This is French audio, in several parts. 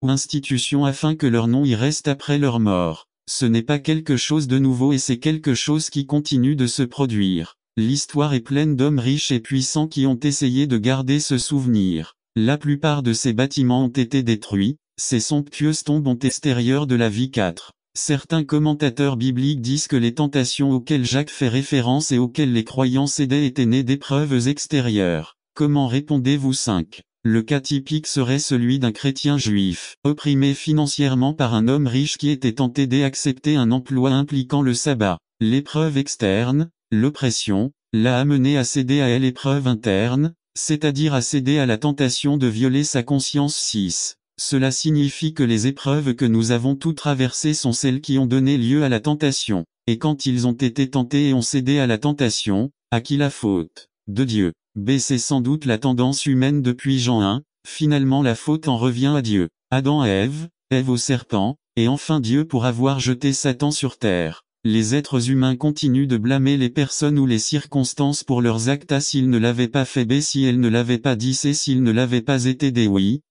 ou institution afin que leur nom y reste après leur mort. Ce n'est pas quelque chose de nouveau et c'est quelque chose qui continue de se produire. L'histoire est pleine d'hommes riches et puissants qui ont essayé de garder ce souvenir. La plupart de ces bâtiments ont été détruits, ces somptueuses tombes ont extérieures de la vie 4. Certains commentateurs bibliques disent que les tentations auxquelles Jacques fait référence et auxquelles les croyants cédaient étaient nées d'épreuves extérieures. Comment répondez-vous 5? Le cas typique serait celui d'un chrétien juif, opprimé financièrement par un homme riche qui était tenté d'accepter un emploi impliquant le sabbat. L'épreuve externe, l'oppression, l'a amené à céder à l'épreuve interne, c'est-à-dire à céder à la tentation de violer sa conscience 6. Cela signifie que les épreuves que nous avons toutes traversées sont celles qui ont donné lieu à la tentation. Et quand ils ont été tentés et ont cédé à la tentation, à qui la faute? De Dieu. B. C'est sans doute la tendance humaine depuis Jean 1, finalement la faute en revient à Dieu. Adam à Ève, Ève au serpent, et enfin Dieu pour avoir jeté Satan sur terre. Les êtres humains continuent de blâmer les personnes ou les circonstances pour leurs actes. A. S'ils ne l'avaient pas fait. B. Si elles ne l'avaient pas dit. C. S'ils ne l'avaient pas été des oui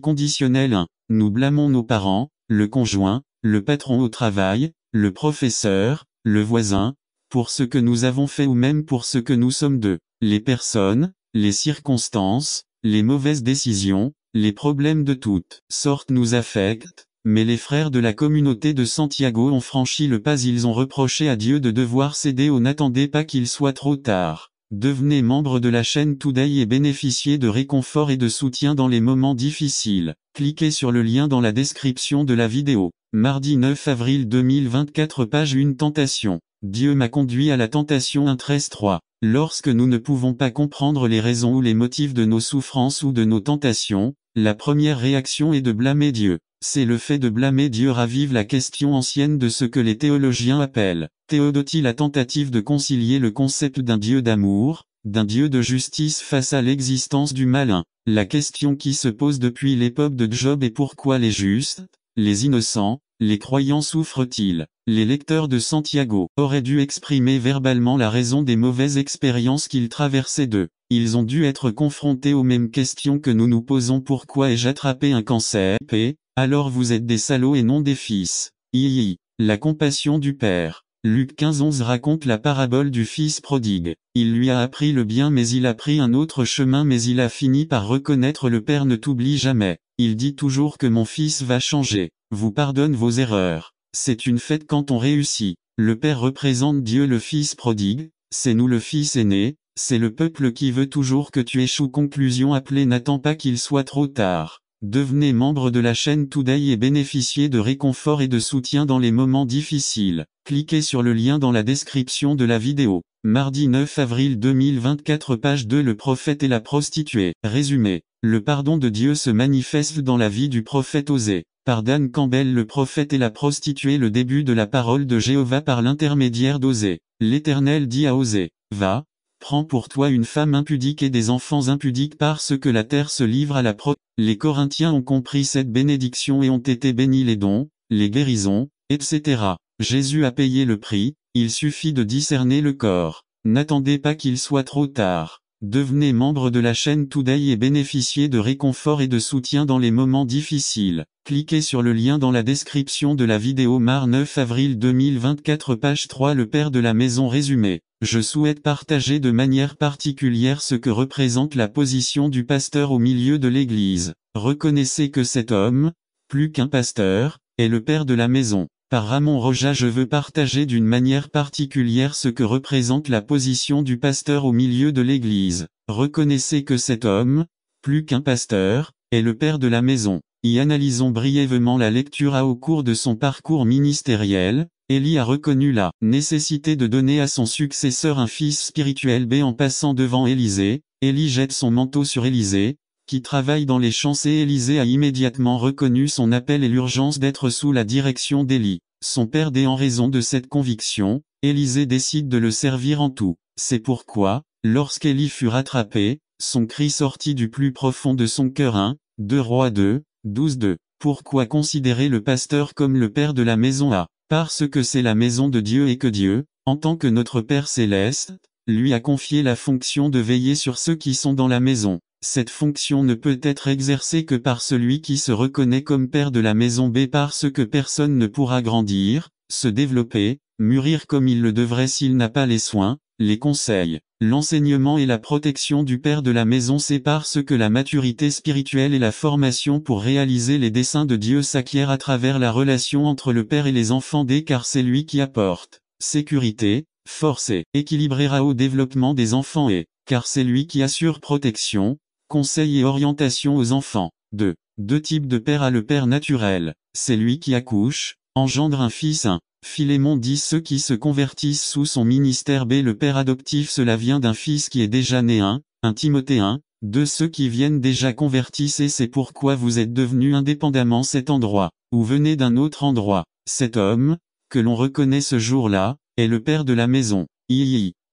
conditionnel 1. Nous blâmons nos parents, le conjoint, le patron au travail, le professeur, le voisin, pour ce que nous avons fait ou même pour ce que nous sommes d'eux. Les personnes, les circonstances, les mauvaises décisions, les problèmes de toutes sortes nous affectent, mais les frères de la communauté de Santiago ont franchi le pas. Ils ont reproché à Dieu de devoir céder ou n'attendez pas qu'il soit trop tard. Devenez membre de la chaîne Today et bénéficiez de réconfort et de soutien dans les moments difficiles. Cliquez sur le lien dans la description de la vidéo. Mardi 9 avril 2024 page 1 Tentation. Dieu m'a conduit à la tentation 1:13-3. Lorsque nous ne pouvons pas comprendre les raisons ou les motifs de nos souffrances ou de nos tentations, la première réaction est de blâmer Dieu. C'est le fait de blâmer Dieu ravive la question ancienne de ce que les théologiens appellent théodotie, la tentative de concilier le concept d'un Dieu d'amour, d'un Dieu de justice face à l'existence du malin. La question qui se pose depuis l'époque de Job est pourquoi les justes, les innocents, les croyants souffrent-ils? Les lecteurs de Santiago auraient dû exprimer verbalement la raison des mauvaises expériences qu'ils traversaient d'eux. Ils ont dû être confrontés aux mêmes questions que nous nous posons. Pourquoi ai-je attrapé un cancer? P. Alors vous êtes des salauds et non des fils. La compassion du Père. Luc 15:11 raconte la parabole du fils prodigue. Il lui a appris le bien mais il a pris un autre chemin mais il a fini par reconnaître le Père ne t'oublie jamais. Il dit toujours que mon fils va changer. Vous pardonne vos erreurs. C'est une fête quand on réussit. Le Père représente Dieu. Le Fils prodigue, c'est nous le Fils aîné, c'est le peuple qui veut toujours que tu échoues. Conclusion appelée n'attends pas qu'il soit trop tard. Devenez membre de la chaîne Today et bénéficiez de réconfort et de soutien dans les moments difficiles. Cliquez sur le lien dans la description de la vidéo. Mardi 9 avril 2024 page 2 Le prophète et la prostituée. Résumé. Le pardon de Dieu se manifeste dans la vie du prophète Osée. Par Dan Campbell. Le prophète et la prostituée. Le début de la parole de Jéhovah par l'intermédiaire d'Osée. L'Éternel dit à Osée, va, prends pour toi une femme impudique et des enfants impudiques parce que la terre se livre à la Les Corinthiens ont compris cette bénédiction et ont été bénis les dons, les guérisons, etc. Jésus a payé le prix, il suffit de discerner le corps. N'attendez pas qu'il soit trop tard. Devenez membre de la chaîne Today et bénéficiez de réconfort et de soutien dans les moments difficiles. Cliquez sur le lien dans la description de la vidéo. Mar 9 avril 2024 page 3 Le père de la maison résumé. Je souhaite partager de manière particulière ce que représente la position du pasteur au milieu de l'Église. Reconnaissez que cet homme, plus qu'un pasteur, est le père de la maison. Par Ramon Roja je veux partager d'une manière particulière ce que représente la position du pasteur au milieu de l'Église. Reconnaissez que cet homme, plus qu'un pasteur, est le père de la maison. Y analysons brièvement la lecture. A. Au cours de son parcours ministériel, Élie a reconnu la nécessité de donner à son successeur un fils spirituel. B. En passant devant Élisée, Élie jette son manteau sur Élisée, qui travaille dans les champs. C. Élisée a immédiatement reconnu son appel et l'urgence d'être sous la direction d'Élie. Son père D. En raison de cette conviction, Élisée décide de le servir en tout. C'est pourquoi, lorsqu'Élie fut rattrapé, son cri sortit du plus profond de son cœur. 1, 2 Rois 2, 12-2. Pourquoi considérer le pasteur comme le père de la maison? A. Parce que c'est la maison de Dieu et que Dieu, en tant que notre Père céleste, lui a confié la fonction de veiller sur ceux qui sont dans la maison. Cette fonction ne peut être exercée que par celui qui se reconnaît comme père de la maison B parce que personne ne pourra grandir, se développer, mûrir comme il le devrait s'il n'a pas les soins, les conseils, l'enseignement et la protection du père de la maison C parce que la maturité spirituelle et la formation pour réaliser les desseins de Dieu s'acquièrent à travers la relation entre le père et les enfants D car c'est lui qui apporte sécurité, force et équilibrera au développement des enfants et, car c'est lui qui assure protection, conseil et orientation aux enfants. 2. Deux types de père à le père naturel, c'est lui qui accouche, engendre un fils 1. Philémon dit ceux qui se convertissent sous son ministère B. Le père adoptif cela vient d'un fils qui est déjà né 1 Timothée 1, 2. Ceux qui viennent déjà convertissent et c'est pourquoi vous êtes devenus indépendamment cet endroit, ou venez d'un autre endroit. Cet homme, que l'on reconnaît ce jour-là, est le père de la maison.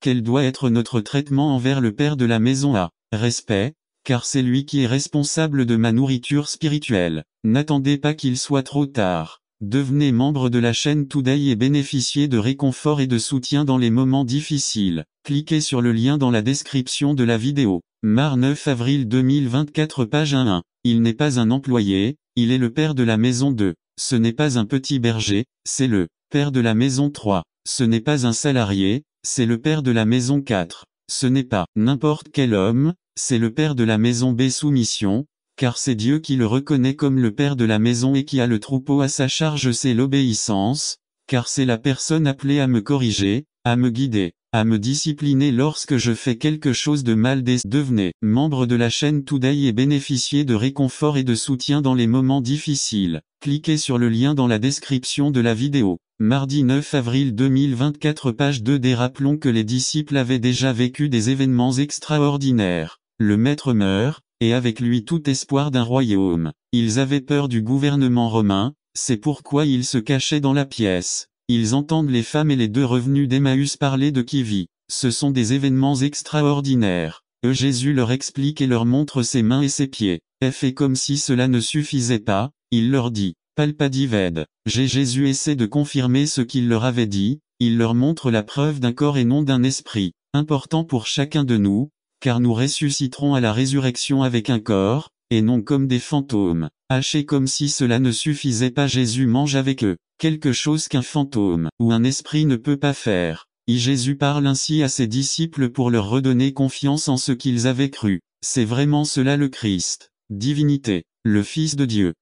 Quel doit être notre traitement envers le père de la maison A? Respect, car c'est lui qui est responsable de ma nourriture spirituelle. N'attendez pas qu'il soit trop tard. Devenez membre de la chaîne Today et bénéficiez de réconfort et de soutien dans les moments difficiles. Cliquez sur le lien dans la description de la vidéo. Mar 9 avril 2024 page 1. Il n'est pas un employé, il est le père de la maison 2. Ce n'est pas un petit berger, c'est le père de la maison 3. Ce n'est pas un salarié, c'est le père de la maison 4. Ce n'est pas n'importe quel homme, c'est le père de la maison B soumission, car c'est Dieu qui le reconnaît comme le père de la maison et qui a le troupeau à sa charge c'est l'obéissance, car c'est la personne appelée à me corriger, à me guider, à me discipliner lorsque je fais quelque chose de mal. Devenez membre de la chaîne Today et bénéficiez de réconfort et de soutien dans les moments difficiles. Cliquez sur le lien dans la description de la vidéo. Mardi 9 avril 2024 page 2D. Rappelons que les disciples avaient déjà vécu des événements extraordinaires. Le maître meurt, et avec lui tout espoir d'un royaume. Ils avaient peur du gouvernement romain, c'est pourquoi ils se cachaient dans la pièce. Ils entendent les femmes et les 2 revenus d'Emmaüs parler de qui vit. Ce sont des événements extraordinaires. Jésus leur explique et leur montre ses mains et ses pieds. Et comme si cela ne suffisait pas, il leur dit, Palpadived. Jésus essaie de confirmer ce qu'il leur avait dit, il leur montre la preuve d'un corps et non d'un esprit. Important pour chacun de nous, car nous ressusciterons à la résurrection avec un corps, et non comme des fantômes. Hachés comme si cela ne suffisait pas Jésus mange avec eux, quelque chose qu'un fantôme, ou un esprit ne peut pas faire. Jésus parle ainsi à ses disciples pour leur redonner confiance en ce qu'ils avaient cru. C'est vraiment cela le Christ. Divinité, le Fils de Dieu.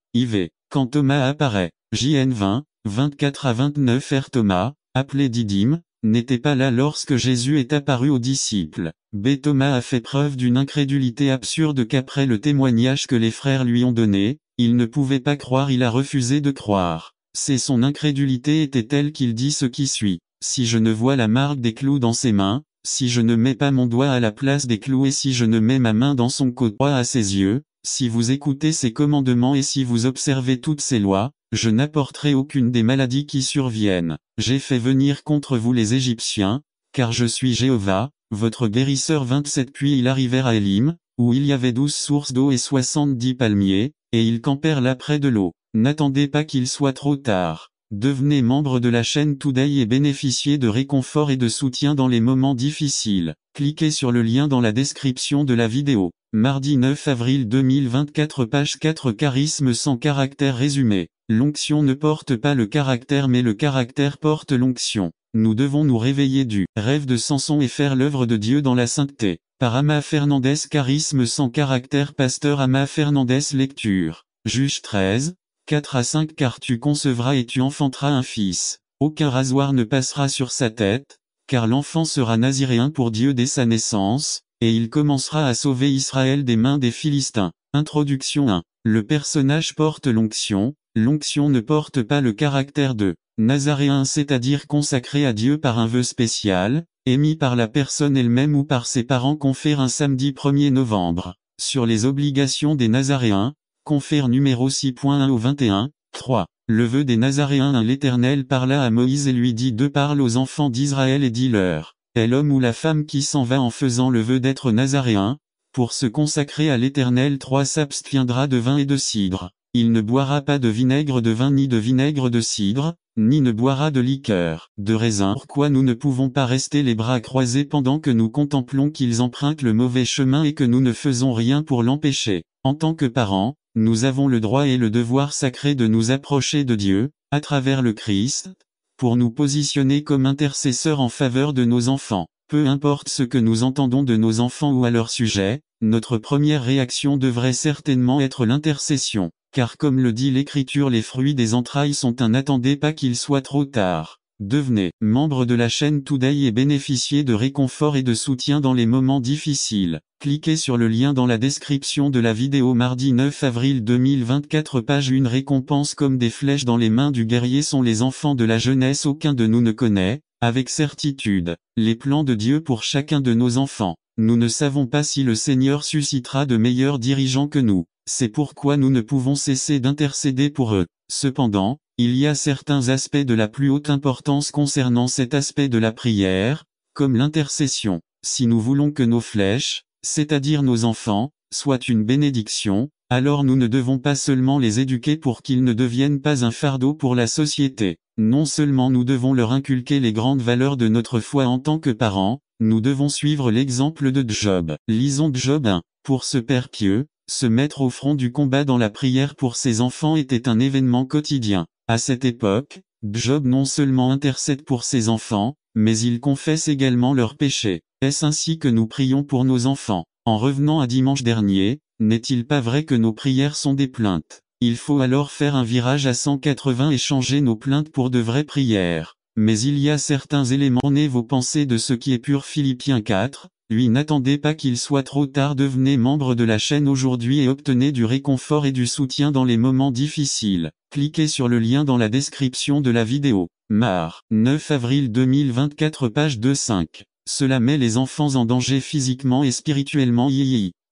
Quand Thomas apparaît, JN 20, 24 à 29 R. Thomas, appelé Didyme, n'était pas là lorsque Jésus est apparu aux disciples. B. Thomas a fait preuve d'une incrédulité absurde qu'après le témoignage que les frères lui ont donné, il ne pouvait pas croire, il a refusé de croire. C'est son incrédulité était telle qu'il dit ce qui suit. Si je ne vois la marque des clous dans ses mains, si je ne mets pas mon doigt à la place des clous et si je ne mets ma main dans son côté droit à ses yeux, si vous écoutez ses commandements et si vous observez toutes ses lois, je n'apporterai aucune des maladies qui surviennent. J'ai fait venir contre vous les Égyptiens, car je suis Jéhovah, votre guérisseur. 27 Puis ils arrivèrent à Élim, où il y avait 12 sources d'eau et 70 palmiers, et ils campèrent là près de l'eau. N'attendez pas qu'il soit trop tard. Devenez membre de la chaîne Today et bénéficiez de réconfort et de soutien dans les moments difficiles. Cliquez sur le lien dans la description de la vidéo. Mardi 9 avril 2024 page 4 Charisme sans caractère résumé. L'onction ne porte pas le caractère mais le caractère porte l'onction. Nous devons nous réveiller du rêve de Samson et faire l'œuvre de Dieu dans la sainteté. Par Ama Fernandez. Charisme sans caractère. Pasteur Ama Fernandez. Lecture. Juge 13, 4 à 5 Car tu concevras et tu enfanteras un fils. Aucun rasoir ne passera sur sa tête, car l'enfant sera naziréen pour Dieu dès sa naissance, et il commencera à sauver Israël des mains des Philistins. Introduction 1. Le personnage porte l'onction, l'onction ne porte pas le caractère de nazaréen, c'est-à-dire consacré à Dieu par un vœu spécial, émis par la personne elle-même ou par ses parents. Confère un samedi 1er novembre. Sur les obligations des nazaréens, confère numéro 6.1 au 21, 3. Le vœu des nazaréens. L'Éternel parla à Moïse et lui dit de parle aux enfants d'Israël et dis-leur, est l'homme ou la femme qui s'en va en faisant le vœu d'être nazaréen, pour se consacrer à l'Éternel 3 s'abstiendra de vin et de cidre. Il ne boira pas de vinaigre de vin ni de vinaigre de cidre, ni ne boira de liqueur de raisin. Pourquoi nous ne pouvons pas rester les bras croisés pendant que nous contemplons qu'ils empruntent le mauvais chemin et que nous ne faisons rien pour l'empêcher? En tant que parents, nous avons le droit et le devoir sacré de nous approcher de Dieu, à travers le Christ, pour nous positionner comme intercesseurs en faveur de nos enfants. Peu importe ce que nous entendons de nos enfants ou à leur sujet, notre première réaction devrait certainement être l'intercession, car comme le dit l'Écriture, les fruits des entrailles sont un n'attendez pas qu'il soit trop tard. Devenez membre de la chaîne Today et bénéficiez de réconfort et de soutien dans les moments difficiles. Cliquez sur le lien dans la description de la vidéo. Mardi 9 avril 2024, page 1. Récompense comme des flèches dans les mains du guerrier sont les enfants de la jeunesse. Aucun de nous ne connaît, avec certitude, les plans de Dieu pour chacun de nos enfants. Nous ne savons pas si le Seigneur suscitera de meilleurs dirigeants que nous. C'est pourquoi nous ne pouvons cesser d'intercéder pour eux. Cependant, il y a certains aspects de la plus haute importance concernant cet aspect de la prière, comme l'intercession. Si nous voulons que nos flèches, c'est-à-dire nos enfants, soient une bénédiction, alors nous ne devons pas seulement les éduquer pour qu'ils ne deviennent pas un fardeau pour la société. Non seulement nous devons leur inculquer les grandes valeurs de notre foi en tant que parents, nous devons suivre l'exemple de Job. Lisons Job 1. Pour ce père pieux, se mettre au front du combat dans la prière pour ses enfants était un événement quotidien. À cette époque, Job non seulement intercède pour ses enfants, mais il confesse également leurs péchés. Est-ce ainsi que nous prions pour nos enfants? En revenant à dimanche dernier, n'est-il pas vrai que nos prières sont des plaintes? Il faut alors faire un virage à 180 et changer nos plaintes pour de vraies prières. Mais il y a certains éléments. Tournez vos pensées de ce qui est pur. Philippiens 4. Lui, n'attendez pas qu'il soit trop tard. Devenez membre de la chaîne aujourd'hui et obtenez du réconfort et du soutien dans les moments difficiles. Cliquez sur le lien dans la description de la vidéo. Mar. 9 avril 2024, page 2-5. Cela met les enfants en danger physiquement et spirituellement.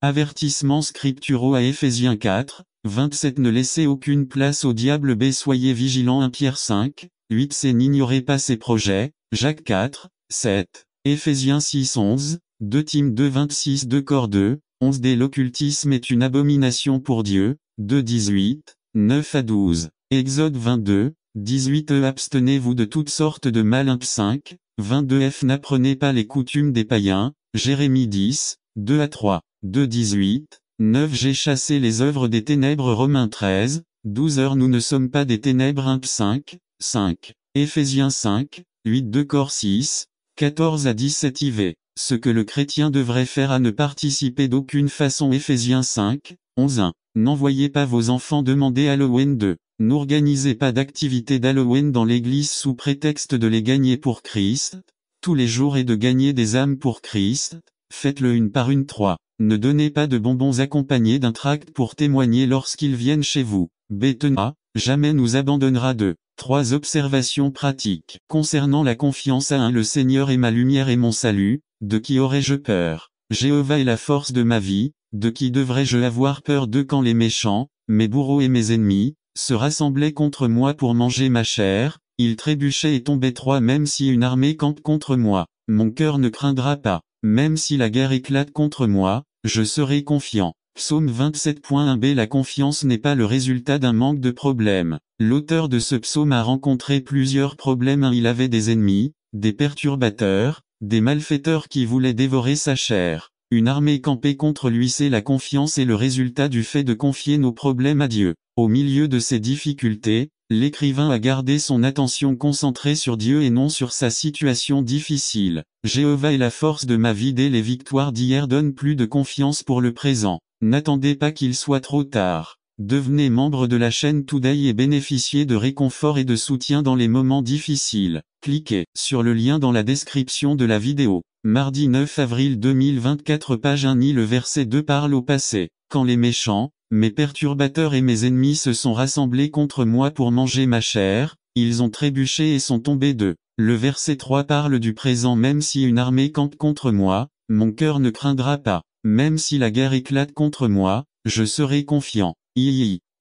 Avertissement scripturaux à Éphésiens 4, 27. Ne laissez aucune place au diable. B. Soyez vigilants. 1 Pierre 5, 8. C. N'ignorez pas ses projets. Jacques 4, 7. Éphésiens 6, 11. 2 Tim 2, 26. 2 Cor 2, 11. D. L'occultisme est une abomination pour Dieu. 2 18, 9 à 12. Exode 22, 18. Abstenez-vous de toutes sortes de mal. 1 5, 22. F. N'apprenez pas les coutumes des païens. Jérémie 10, 2 à 3. 2 18, 9. J'ai chassé les œuvres des ténèbres. Romains 13, 12. Nous ne sommes pas des ténèbres. 1 5, 5. Éphésiens 5, 8. 2 Cor 6, 14 à 17. IV. Ce que le chrétien devrait faire à ne participer d'aucune façon. Éphésiens 5, 11. 1. N'envoyez pas vos enfants demander Halloween 2. N'organisez pas d'activités d'Halloween dans l'église sous prétexte de les gagner pour Christ, tous les jours, et de gagner des âmes pour Christ. Faites-le une par une. 3. Ne donnez pas de bonbons accompagnés d'un tract pour témoigner lorsqu'ils viennent chez vous. Bethena, jamais nous abandonnera. 2. 3 observations pratiques. Concernant la confiance à 1. Le Seigneur est ma lumière et mon salut, de qui aurais-je peur? Jéhovah est la force de ma vie, de qui devrais-je avoir peur? 2. Quand les méchants, mes bourreaux et mes ennemis, se rassemblaient contre moi pour manger ma chair, ils trébuchaient et tombaient. 3. Même si une armée campe contre moi, mon cœur ne craindra pas. Même si la guerre éclate contre moi, je serai confiant. Psaume 27.1 B. La confiance n'est pas le résultat d'un manque de problèmes. L'auteur de ce psaume a rencontré plusieurs problèmes. 1. Il avait des ennemis, des perturbateurs, des malfaiteurs qui voulaient dévorer sa chair. Une armée campée contre lui. C'est la confiance et le résultat du fait de confier nos problèmes à Dieu. Au milieu de ces difficultés, l'écrivain a gardé son attention concentrée sur Dieu et non sur sa situation difficile. Jéhovah est la force de ma vie. Dès les victoires d'hier donnent plus de confiance pour le présent. N'attendez pas qu'il soit trop tard. Devenez membre de la chaîne Today et bénéficiez de réconfort et de soutien dans les moments difficiles. Cliquez sur le lien dans la description de la vidéo. Mardi 9 avril 2024, page 1. Le verset 2 parle au passé. Quand les méchants, mes perturbateurs et mes ennemis se sont rassemblés contre moi pour manger ma chair, ils ont trébuché et sont tombés. 2. Le verset 3 parle du présent. Même si une armée campe contre moi, mon cœur ne craindra pas. Même si la guerre éclate contre moi, je serai confiant.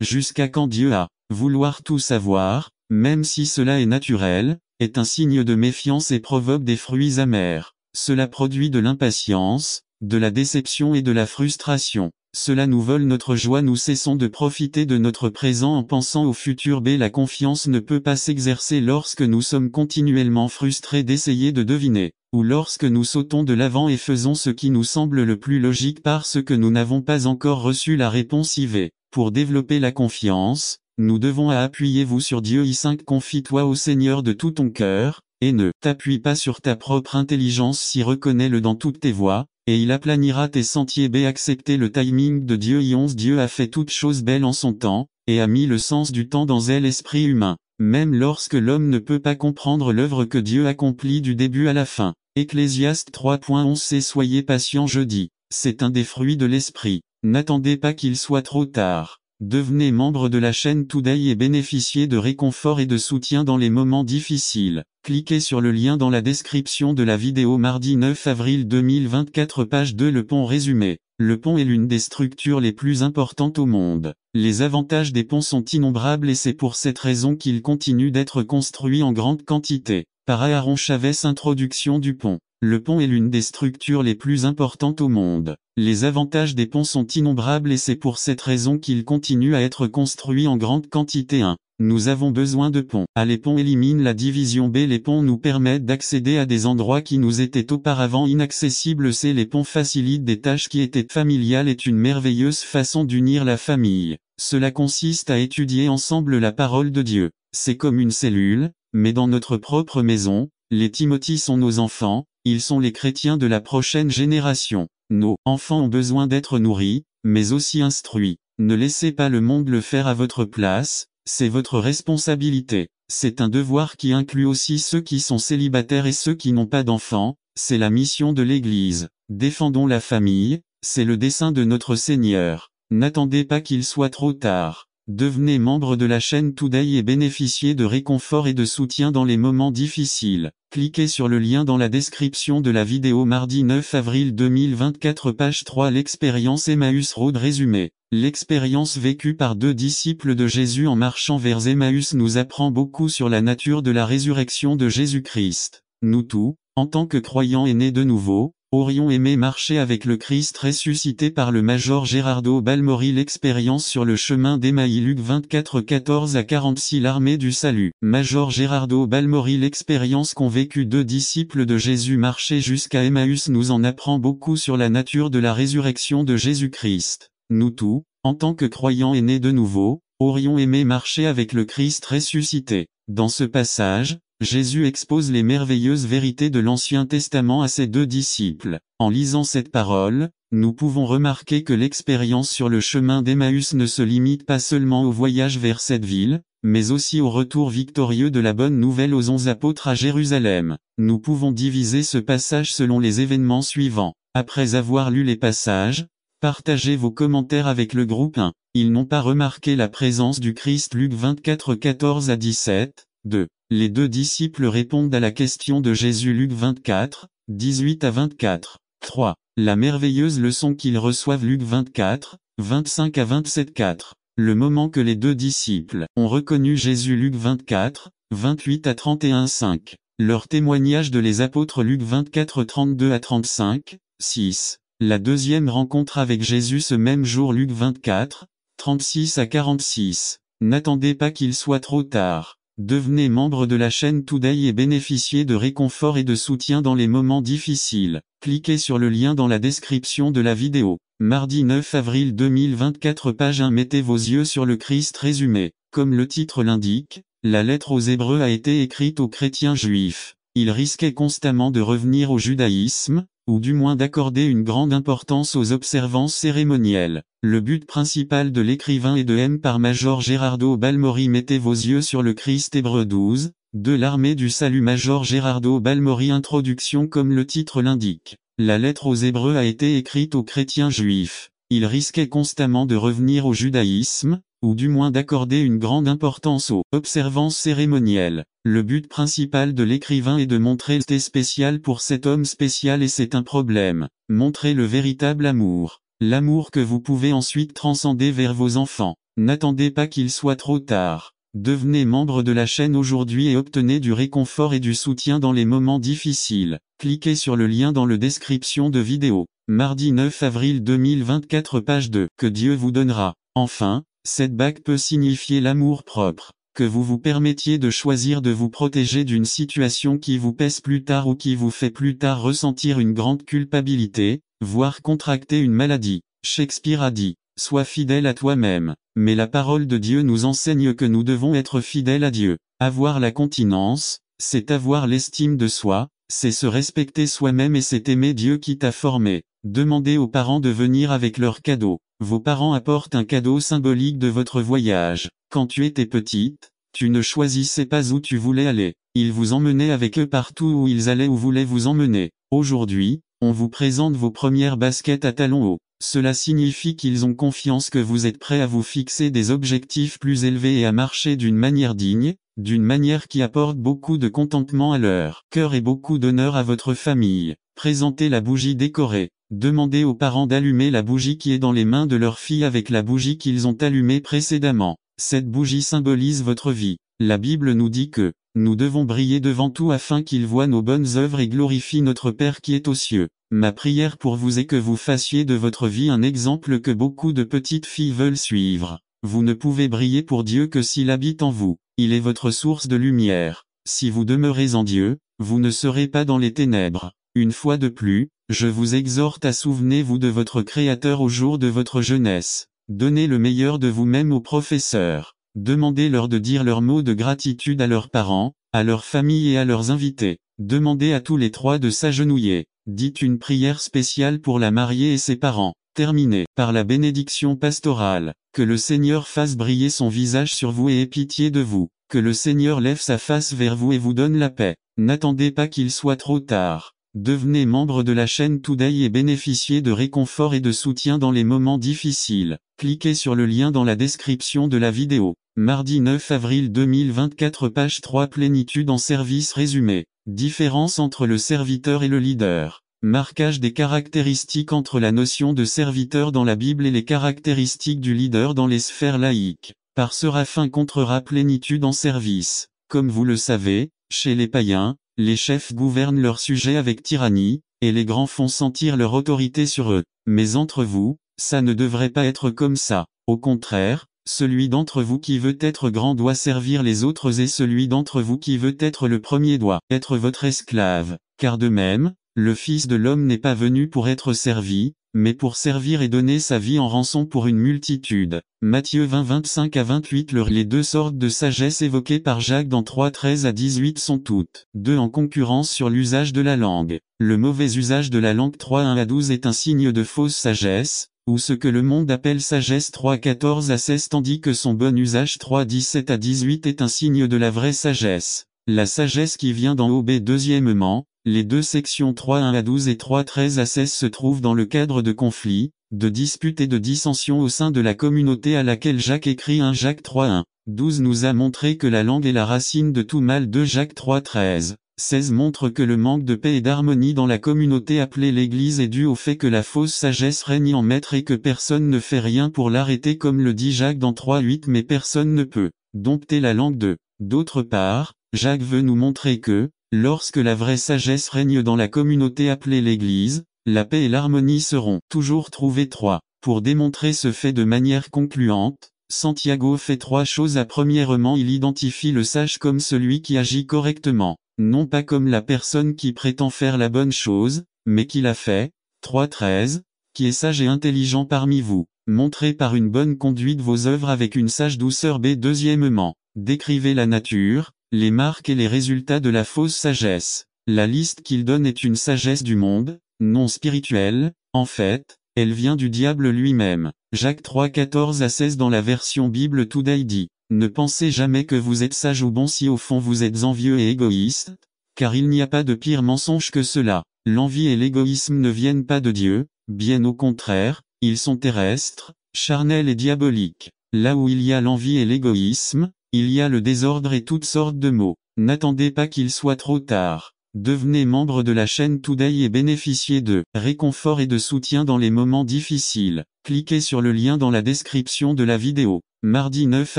Jusqu'à quand Dieu a vouloir tout savoir, même si cela est naturel, est un signe de méfiance et provoque des fruits amers. Cela produit de l'impatience, de la déception et de la frustration. Cela nous vole notre joie, nous cessons de profiter de notre présent en pensant au futur. La confiance ne peut pas s'exercer lorsque nous sommes continuellement frustrés d'essayer de deviner, ou lorsque nous sautons de l'avant et faisons ce qui nous semble le plus logique parce que nous n'avons pas encore reçu la réponse IV. Pour développer la confiance, nous devons appuyer-vous sur Dieu. I5 Confie-toi au Seigneur de tout ton cœur, et ne t'appuie pas sur ta propre intelligence. Si reconnais-le dans toutes tes voies, et il aplanira tes sentiers. Accepter le timing de Dieu. I11 Dieu a fait toutes choses belles en son temps, et a mis le sens du temps dans l'esprit humain, même lorsque l'homme ne peut pas comprendre l'œuvre que Dieu accomplit du début à la fin. Ecclésiaste 3.11 C'est soyez patient je dis, c'est un des fruits de l'esprit, n'attendez pas qu'il soit trop tard. Devenez membre de la chaîne Today et bénéficiez de réconfort et de soutien dans les moments difficiles. Cliquez sur le lien dans la description de la vidéo. Mardi 9 avril 2024 page 2 Le pont résumé. Le pont est l'une des structures les plus importantes au monde. Les avantages des ponts sont innombrables et c'est pour cette raison qu'ils continuent d'être construits en grande quantité. Par Aaron Chavez. Introduction du pont. Le pont est l'une des structures les plus importantes au monde. Les avantages des ponts sont innombrables et c'est pour cette raison qu'ils continuent à être construits en grande quantité. 1. Nous avons besoin de ponts. Les ponts éliminent la division. Les ponts nous permettent d'accéder à des endroits qui nous étaient auparavant inaccessibles. Les ponts facilitent des tâches qui étaient familiales. Est une merveilleuse façon d'unir la famille. Cela consiste à étudier ensemble la parole de Dieu. C'est comme une cellule, mais dans notre propre maison. Les Timothy sont nos enfants, ils sont les chrétiens de la prochaine génération. Nos enfants ont besoin d'être nourris, mais aussi instruits. Ne laissez pas le monde le faire à votre place, c'est votre responsabilité. C'est un devoir qui inclut aussi ceux qui sont célibataires et ceux qui n'ont pas d'enfants, c'est la mission de l'Église. Défendons la famille, c'est le dessein de notre Seigneur. N'attendez pas qu'il soit trop tard. Devenez membre de la chaîne Today et bénéficiez de réconfort et de soutien dans les moments difficiles. Cliquez sur le lien dans la description de la vidéo. Mardi 9 avril 2024 page 3 L'expérience Emmaüs Road résumé. L'expérience vécue par deux disciples de Jésus en marchant vers Emmaüs nous apprend beaucoup sur la nature de la résurrection de Jésus-Christ. Nous tous, en tant que croyants et nés de nouveau, aurions aimé marcher avec le Christ ressuscité par le Major Gerardo Balmori. L'expérience sur le chemin d'Emmaüs. Luc 24 14 à 46 L'armée du salut. Major Gerardo Balmori. L'expérience qu'ont vécu deux disciples de Jésus marcher jusqu'à Emmaüs nous en apprend beaucoup sur la nature de la résurrection de Jésus-Christ. Nous tous, en tant que croyants et nés de nouveau, aurions aimé marcher avec le Christ ressuscité. Dans ce passage, Jésus expose les merveilleuses vérités de l'Ancien Testament à ses deux disciples. En lisant cette parole, nous pouvons remarquer que l'expérience sur le chemin d'Emmaüs ne se limite pas seulement au voyage vers cette ville, mais aussi au retour victorieux de la bonne nouvelle aux 11 apôtres à Jérusalem. Nous pouvons diviser ce passage selon les événements suivants. Après avoir lu les passages, partagez vos commentaires avec le groupe 1. Ils n'ont pas remarqué la présence du Christ. Luc 24 14 à 17. 2. Les deux disciples répondent à la question de Jésus. Luc 24, 18 à 24. 3. La merveilleuse leçon qu'ils reçoivent. Luc 24, 25 à 27. 4. Le moment que les deux disciples ont reconnu Jésus. Luc 24, 28 à 31. 5. Leur témoignage de les apôtres. Luc 24 32 à 35. 6. La deuxième rencontre avec Jésus ce même jour. Luc 24, 36 à 46. N'attendez pas qu'il soit trop tard. Devenez membre de la chaîne Today et bénéficiez de réconfort et de soutien dans les moments difficiles. Cliquez sur le lien dans la description de la vidéo. Mardi 9 avril 2024 page 1 Mettez vos yeux sur le Christ résumé. Comme le titre l'indique, la lettre aux Hébreux a été écrite aux chrétiens juifs. Ils risquaient constamment de revenir au judaïsme, ou du moins d'accorder une grande importance aux observances cérémonielles. Le but principal de l'écrivain est de M. par Major Gerardo Balmori. Mettez vos yeux sur le Christ. Hébreux 12, de l'armée du salut. Major Gerardo Balmori. Introduction. Comme le titre l'indique, la lettre aux Hébreux a été écrite aux chrétiens juifs. Ils risquaient constamment de revenir au judaïsme, ou du moins d'accorder une grande importance aux observances cérémonielles. Le but principal de l'écrivain est de montrer le spécial pour cet homme spécial et c'est un problème. Montrer le véritable amour. L'amour que vous pouvez ensuite transcender vers vos enfants. N'attendez pas qu'il soit trop tard. Devenez membre de la chaîne aujourd'hui et obtenez du réconfort et du soutien dans les moments difficiles. Cliquez sur le lien dans la description de vidéo. Mardi 9 avril 2024 page 2. Que Dieu vous donnera. Enfin, cette bague peut signifier l'amour propre. Que vous vous permettiez de choisir de vous protéger d'une situation qui vous pèse plus tard ou qui vous fait plus tard ressentir une grande culpabilité, voire contracter une maladie. Shakespeare a dit, sois fidèle à toi-même. Mais la parole de Dieu nous enseigne que nous devons être fidèles à Dieu. Avoir la continence, c'est avoir l'estime de soi, c'est se respecter soi-même et c'est aimer Dieu qui t'a formé. Demandez aux parents de venir avec leurs cadeaux. Vos parents apportent un cadeau symbolique de votre voyage. Quand tu étais petite, tu ne choisissais pas où tu voulais aller. Ils vous emmenaient avec eux partout où ils allaient ou voulaient vous emmener. Aujourd'hui, on vous présente vos premières baskets à talons hauts. Cela signifie qu'ils ont confiance que vous êtes prêt à vous fixer des objectifs plus élevés et à marcher d'une manière digne, d'une manière qui apporte beaucoup de contentement à leur cœur et beaucoup d'honneur à votre famille. Présentez la bougie décorée. Demandez aux parents d'allumer la bougie qui est dans les mains de leur fille avec la bougie qu'ils ont allumée précédemment. Cette bougie symbolise votre vie. La Bible nous dit que nous devons briller devant tout afin qu'ils voient nos bonnes œuvres et glorifient notre Père qui est aux cieux. Ma prière pour vous est que vous fassiez de votre vie un exemple que beaucoup de petites filles veulent suivre. Vous ne pouvez briller pour Dieu que s'il habite en vous. Il est votre source de lumière. Si vous demeurez en Dieu, vous ne serez pas dans les ténèbres. Une fois de plus, je vous exhorte à souvenez-vous de votre Créateur au jour de votre jeunesse. Donnez le meilleur de vous-même aux professeurs. Demandez-leur de dire leurs mots de gratitude à leurs parents, à leur famille et à leurs invités. Demandez à tous les trois de s'agenouiller. Dites une prière spéciale pour la mariée et ses parents. Terminez par la bénédiction pastorale. Que le Seigneur fasse briller son visage sur vous et ait pitié de vous. Que le Seigneur lève sa face vers vous et vous donne la paix. N'attendez pas qu'il soit trop tard. Devenez membre de la chaîne Today et bénéficiez de réconfort et de soutien dans les moments difficiles. Cliquez sur le lien dans la description de la vidéo. Mardi 9 avril 2024 page 3 Plénitude en service résumé. Différence entre le serviteur et le leader. Marquage des caractéristiques entre la notion de serviteur dans la Bible et les caractéristiques du leader dans les sphères laïques. Par Séraphin contrera plénitude en service. Comme vous le savez, chez les païens, les chefs gouvernent leurs sujets avec tyrannie, et les grands font sentir leur autorité sur eux. Mais entre vous, ça ne devrait pas être comme ça. Au contraire, celui d'entre vous qui veut être grand doit servir les autres et celui d'entre vous qui veut être le premier doit être votre esclave. Car de même, le Fils de l'homme n'est pas venu pour être servi, mais pour servir et donner sa vie en rançon pour une multitude. Matthieu 20 25 à 28 Les deux sortes de sagesse évoquées par Jacques dans 3 13 à 18 sont toutes deux en concurrence sur l'usage de la langue. Le mauvais usage de la langue 3 1 à 12 est un signe de fausse sagesse, ou ce que le monde appelle sagesse 3 14 à 16 tandis que son bon usage 3 17 à 18 est un signe de la vraie sagesse. La sagesse qui vient d'en haut. Deuxièmement, les deux sections 3 1 à 12 et 3 13 à 16 se trouvent dans le cadre de conflits, de disputes et de dissensions au sein de la communauté à laquelle Jacques écrit 1 Jacques 3 1. 12 nous a montré que la langue est la racine de tout mal. 2 Jacques 3 13. 16 montre que le manque de paix et d'harmonie dans la communauté appelée l'Église est dû au fait que la fausse sagesse règne en maître et que personne ne fait rien pour l'arrêter comme le dit Jacques dans 3 8 mais personne ne peut dompter la langue de. D'autre part, Jacques veut nous montrer que, lorsque la vraie sagesse règne dans la communauté appelée l'Église, la paix et l'harmonie seront toujours trouvées. 3. Pour démontrer ce fait de manière concluante, Santiago fait 3 choses. Premièrement, il identifie le sage comme celui qui agit correctement, non pas comme la personne qui prétend faire la bonne chose, mais qui l'a fait. 3 13. Qui est sage et intelligent parmi vous. Montrez par une bonne conduite vos œuvres avec une sage douceur. Deuxièmement, décrivez la nature, les marques et les résultats de la fausse sagesse. La liste qu'il donne est une sagesse du monde, non spirituelle. En fait, elle vient du diable lui-même. Jacques 3 14 à 16 dans la version Bible Today dit, ne pensez jamais que vous êtes sage ou bon si au fond vous êtes envieux et égoïste, car il n'y a pas de pire mensonge que cela. L'envie et l'égoïsme ne viennent pas de Dieu, bien au contraire, ils sont terrestres, charnels et diaboliques. Là où il y a l'envie et l'égoïsme, il y a le désordre et toutes sortes de maux. N'attendez pas qu'il soit trop tard. Devenez membre de la chaîne Today et bénéficiez de réconfort et de soutien dans les moments difficiles. Cliquez sur le lien dans la description de la vidéo. Mardi 9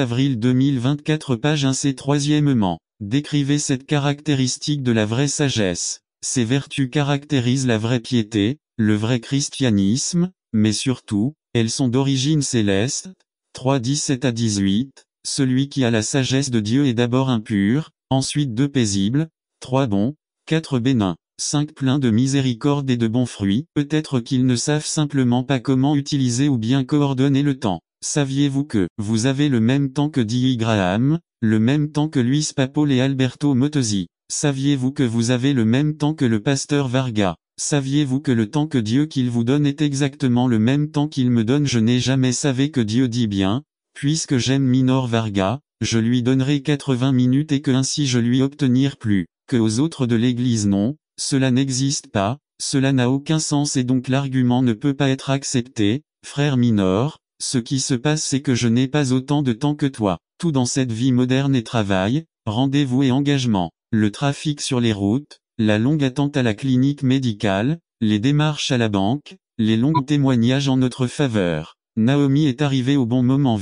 avril 2024 page 1 C. Troisièmement, décrivez cette caractéristique de la vraie sagesse. Ces vertus caractérisent la vraie piété, le vrai christianisme, mais surtout, elles sont d'origine céleste. 3 17 à 18, celui qui a la sagesse de Dieu est d'abord impur, ensuite 2 paisible, 3 bon, 4 bénin, 5 plein de miséricorde et de bons fruits. Peut-être qu'ils ne savent simplement pas comment utiliser ou bien coordonner le temps. Saviez-vous que vous avez le même temps que D.I. Graham, le même temps que Luis Papol et Alberto Mottosi? Saviez-vous que vous avez le même temps que le pasteur Varga? Saviez-vous que le temps que Dieu qu'il vous donne est exactement le même temps qu'il me donne? Je n'ai jamais savé que Dieu dit bien, puisque j'aime Minor Varga, je lui donnerai 80 minutes et que ainsi je lui obtenir plus, que aux autres de l'Église non, cela n'existe pas, cela n'a aucun sens et donc l'argument ne peut pas être accepté, frère Minor, ce qui se passe c'est que je n'ai pas autant de temps que toi, tout dans cette vie moderne et travail, rendez-vous et engagement, le trafic sur les routes, la longue attente à la clinique médicale, les démarches à la banque, les longs témoignages en notre faveur. Naomi est arrivée au bon moment.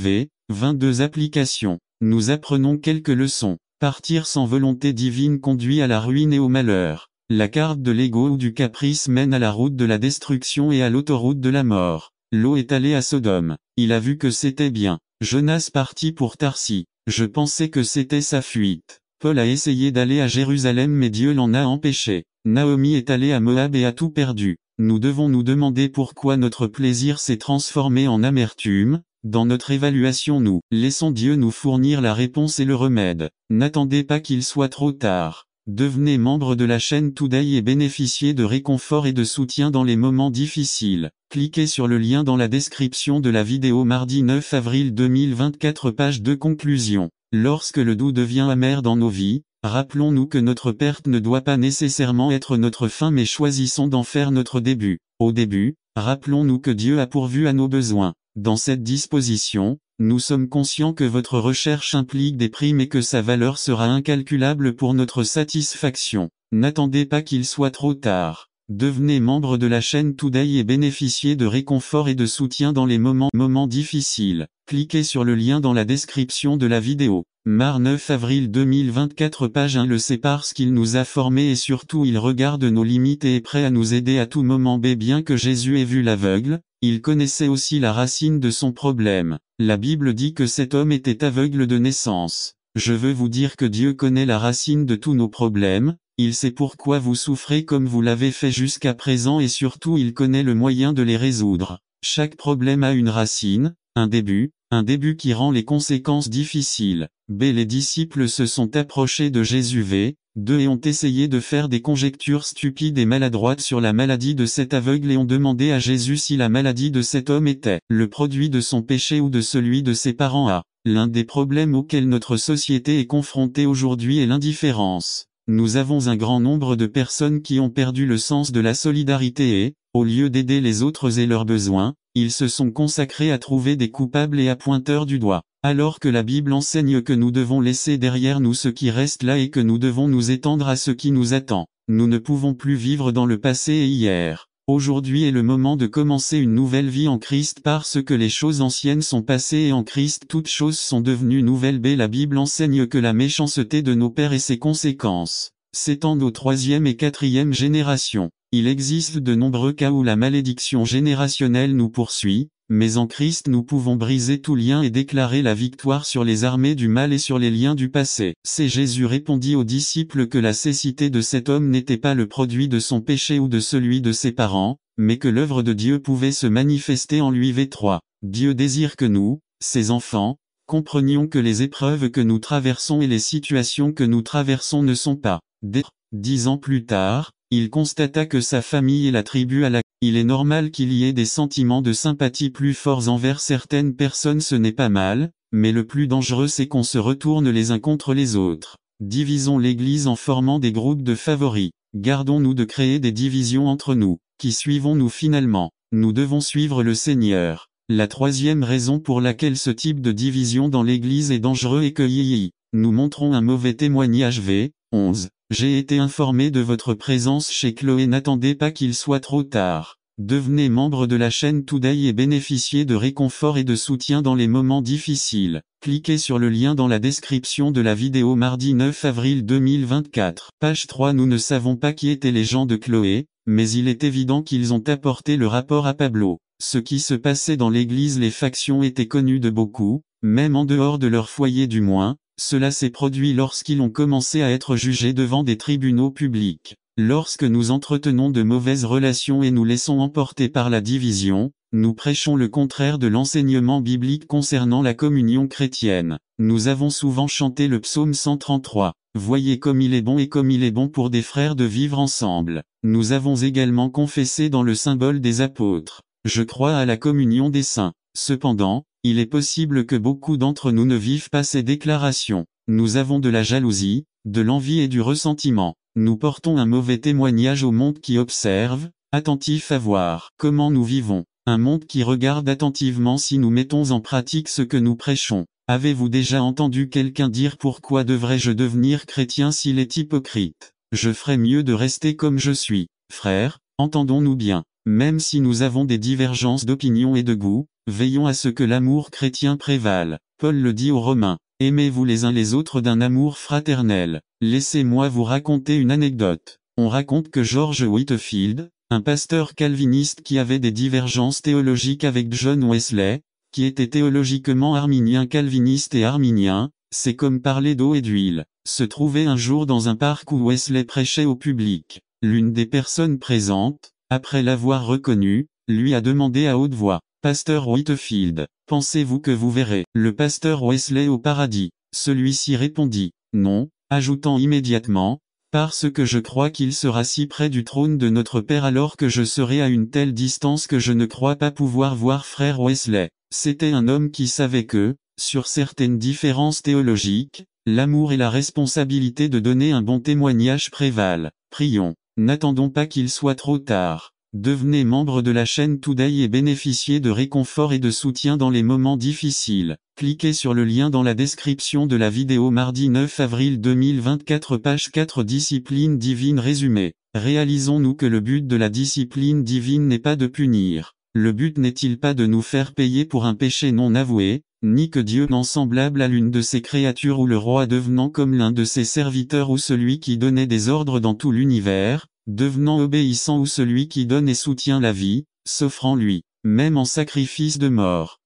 22 applications. Nous apprenons quelques leçons. Partir sans volonté divine conduit à la ruine et au malheur. La carte de l'ego ou du caprice mène à la route de la destruction et à l'autoroute de la mort. Lot est allé à Sodome. Il a vu que c'était bien. Jonas partit pour Tarsis. Je pensais que c'était sa fuite. Paul a essayé d'aller à Jérusalem mais Dieu l'en a empêché. Naomi est allée à Moab et a tout perdu. Nous devons nous demander pourquoi notre plaisir s'est transformé en amertume. Dans notre évaluation nous laissons Dieu nous fournir la réponse et le remède. N'attendez pas qu'il soit trop tard. Devenez membre de la chaîne Today et bénéficiez de réconfort et de soutien dans les moments difficiles. Cliquez sur le lien dans la description de la vidéo mardi 9 avril 2024 page de conclusion. Lorsque le doux devient amer dans nos vies, rappelons-nous que notre perte ne doit pas nécessairement être notre fin mais choisissons d'en faire notre début. Au début, rappelons-nous que Dieu a pourvu à nos besoins. Dans cette disposition, nous sommes conscients que votre recherche implique des primes et que sa valeur sera incalculable pour notre satisfaction. N'attendez pas qu'il soit trop tard. Devenez membre de la chaîne Today et bénéficiez de réconfort et de soutien dans les moments difficiles. Cliquez sur le lien dans la description de la vidéo. Mar 9 avril 2024 page 1 le sait parce qu'il nous a formés et surtout il regarde nos limites et est prêt à nous aider à tout moment. Bien que Jésus ait vu l'aveugle, il connaissait aussi la racine de son problème. La Bible dit que cet homme était aveugle de naissance. Je veux vous dire que Dieu connaît la racine de tous nos problèmes, il sait pourquoi vous souffrez comme vous l'avez fait jusqu'à présent et surtout il connaît le moyen de les résoudre. Chaque problème a une racine, un début qui rend les conséquences difficiles. Les disciples se sont approchés de Jésus 2 et ont essayé de faire des conjectures stupides et maladroites sur la maladie de cet aveugle et ont demandé à Jésus si la maladie de cet homme était le produit de son péché ou de celui de ses parents. L'un des problèmes auxquels notre société est confrontée aujourd'hui est l'indifférence. Nous avons un grand nombre de personnes qui ont perdu le sens de la solidarité et, au lieu d'aider les autres et leurs besoins, ils se sont consacrés à trouver des coupables et à pointeurs du doigt. Alors que la Bible enseigne que nous devons laisser derrière nous ce qui reste là et que nous devons nous étendre à ce qui nous attend. Nous ne pouvons plus vivre dans le passé et hier. Aujourd'hui est le moment de commencer une nouvelle vie en Christ parce que les choses anciennes sont passées et en Christ toutes choses sont devenues nouvelles. La Bible enseigne que la méchanceté de nos pères et ses conséquences s'étendent aux 3e et 4e générations. Il existe de nombreux cas où la malédiction générationnelle nous poursuit, mais en Christ nous pouvons briser tout lien et déclarer la victoire sur les armées du mal et sur les liens du passé. C'est Jésus répondit aux disciples que la cécité de cet homme n'était pas le produit de son péché ou de celui de ses parents, mais que l'œuvre de Dieu pouvait se manifester en lui. 3. Dieu désire que nous, ses enfants, comprenions que les épreuves que nous traversons et les situations que nous traversons ne sont pas des. 10 ans plus tard, il constata que sa famille et la tribu à laquelle il est normal qu'il y ait des sentiments de sympathie plus forts envers certaines personnes. Ce n'est pas mal, mais le plus dangereux c'est qu'on se retourne les uns contre les autres. Divisons l'Église en formant des groupes de favoris. Gardons-nous de créer des divisions entre nous. Qui suivons-nous finalement? Nous devons suivre le Seigneur. La 3e raison pour laquelle ce type de division dans l'Église est dangereux est que nous montrons un mauvais témoignage. 11. J'ai été informé de votre présence chez Chloé. N'attendez pas qu'il soit trop tard. Devenez membre de la chaîne Today et bénéficiez de réconfort et de soutien dans les moments difficiles. Cliquez sur le lien dans la description de la vidéo mardi 9 avril 2024. Page 3. Nous ne savons pas qui étaient les gens de Chloé, mais il est évident qu'ils ont apporté le rapport à Pablo. Ce qui se passait dans l'église, les factions étaient connues de beaucoup, même en dehors de leur foyer du moins. Cela s'est produit lorsqu'ils ont commencé à être jugés devant des tribunaux publics. Lorsque nous entretenons de mauvaises relations et nous laissons emporter par la division, nous prêchons le contraire de l'enseignement biblique concernant la communion chrétienne. Nous avons souvent chanté le psaume 133. Voyez comme il est bon et comme il est bon pour des frères de vivre ensemble. Nous avons également confessé dans le symbole des apôtres. Je crois à la communion des saints. Cependant, il est possible que beaucoup d'entre nous ne vivent pas ces déclarations. Nous avons de la jalousie, de l'envie et du ressentiment. Nous portons un mauvais témoignage au monde qui observe, attentif à voir comment nous vivons. Un monde qui regarde attentivement si nous mettons en pratique ce que nous prêchons. Avez-vous déjà entendu quelqu'un dire pourquoi devrais-je devenir chrétien s'il est hypocrite? Je ferais mieux de rester comme je suis. Frères, entendons-nous bien. Même si nous avons des divergences d'opinion et de goût, veillons à ce que l'amour chrétien prévale. Paul le dit aux Romains. Aimez-vous les uns les autres d'un amour fraternel. Laissez-moi vous raconter une anecdote. On raconte que George Whitefield, un pasteur calviniste qui avait des divergences théologiques avec John Wesley, qui était théologiquement arminien, calviniste et arminien, c'est comme parler d'eau et d'huile, se trouvait un jour dans un parc où Wesley prêchait au public. L'une des personnes présentes, après l'avoir reconnu, lui a demandé à haute voix: Pasteur Whitefield, pensez-vous que vous verrez le pasteur Wesley au paradis? Celui-ci répondit: non, ajoutant immédiatement: parce que je crois qu'il sera si près du trône de notre Père alors que je serai à une telle distance que je ne crois pas pouvoir voir frère Wesley. C'était un homme qui savait que, sur certaines différences théologiques, l'amour et la responsabilité de donner un bon témoignage prévalent. Prions. N'attendons pas qu'il soit trop tard. Devenez membre de la chaîne Today et bénéficiez de réconfort et de soutien dans les moments difficiles. Cliquez sur le lien dans la description de la vidéo. Mardi 9 avril 2024, page 4, Discipline divine résumée. Réalisons-nous que le but de la discipline divine n'est pas de punir. Le but n'est-il pas de nous faire payer pour un péché non avoué, ni que Dieu n'en semblable à l'une de ses créatures ou le roi devenant comme l'un de ses serviteurs ou celui qui donnait des ordres dans tout l'univers, devenant obéissant ou celui qui donne et soutient la vie, s'offrant lui, même en sacrifice de mort.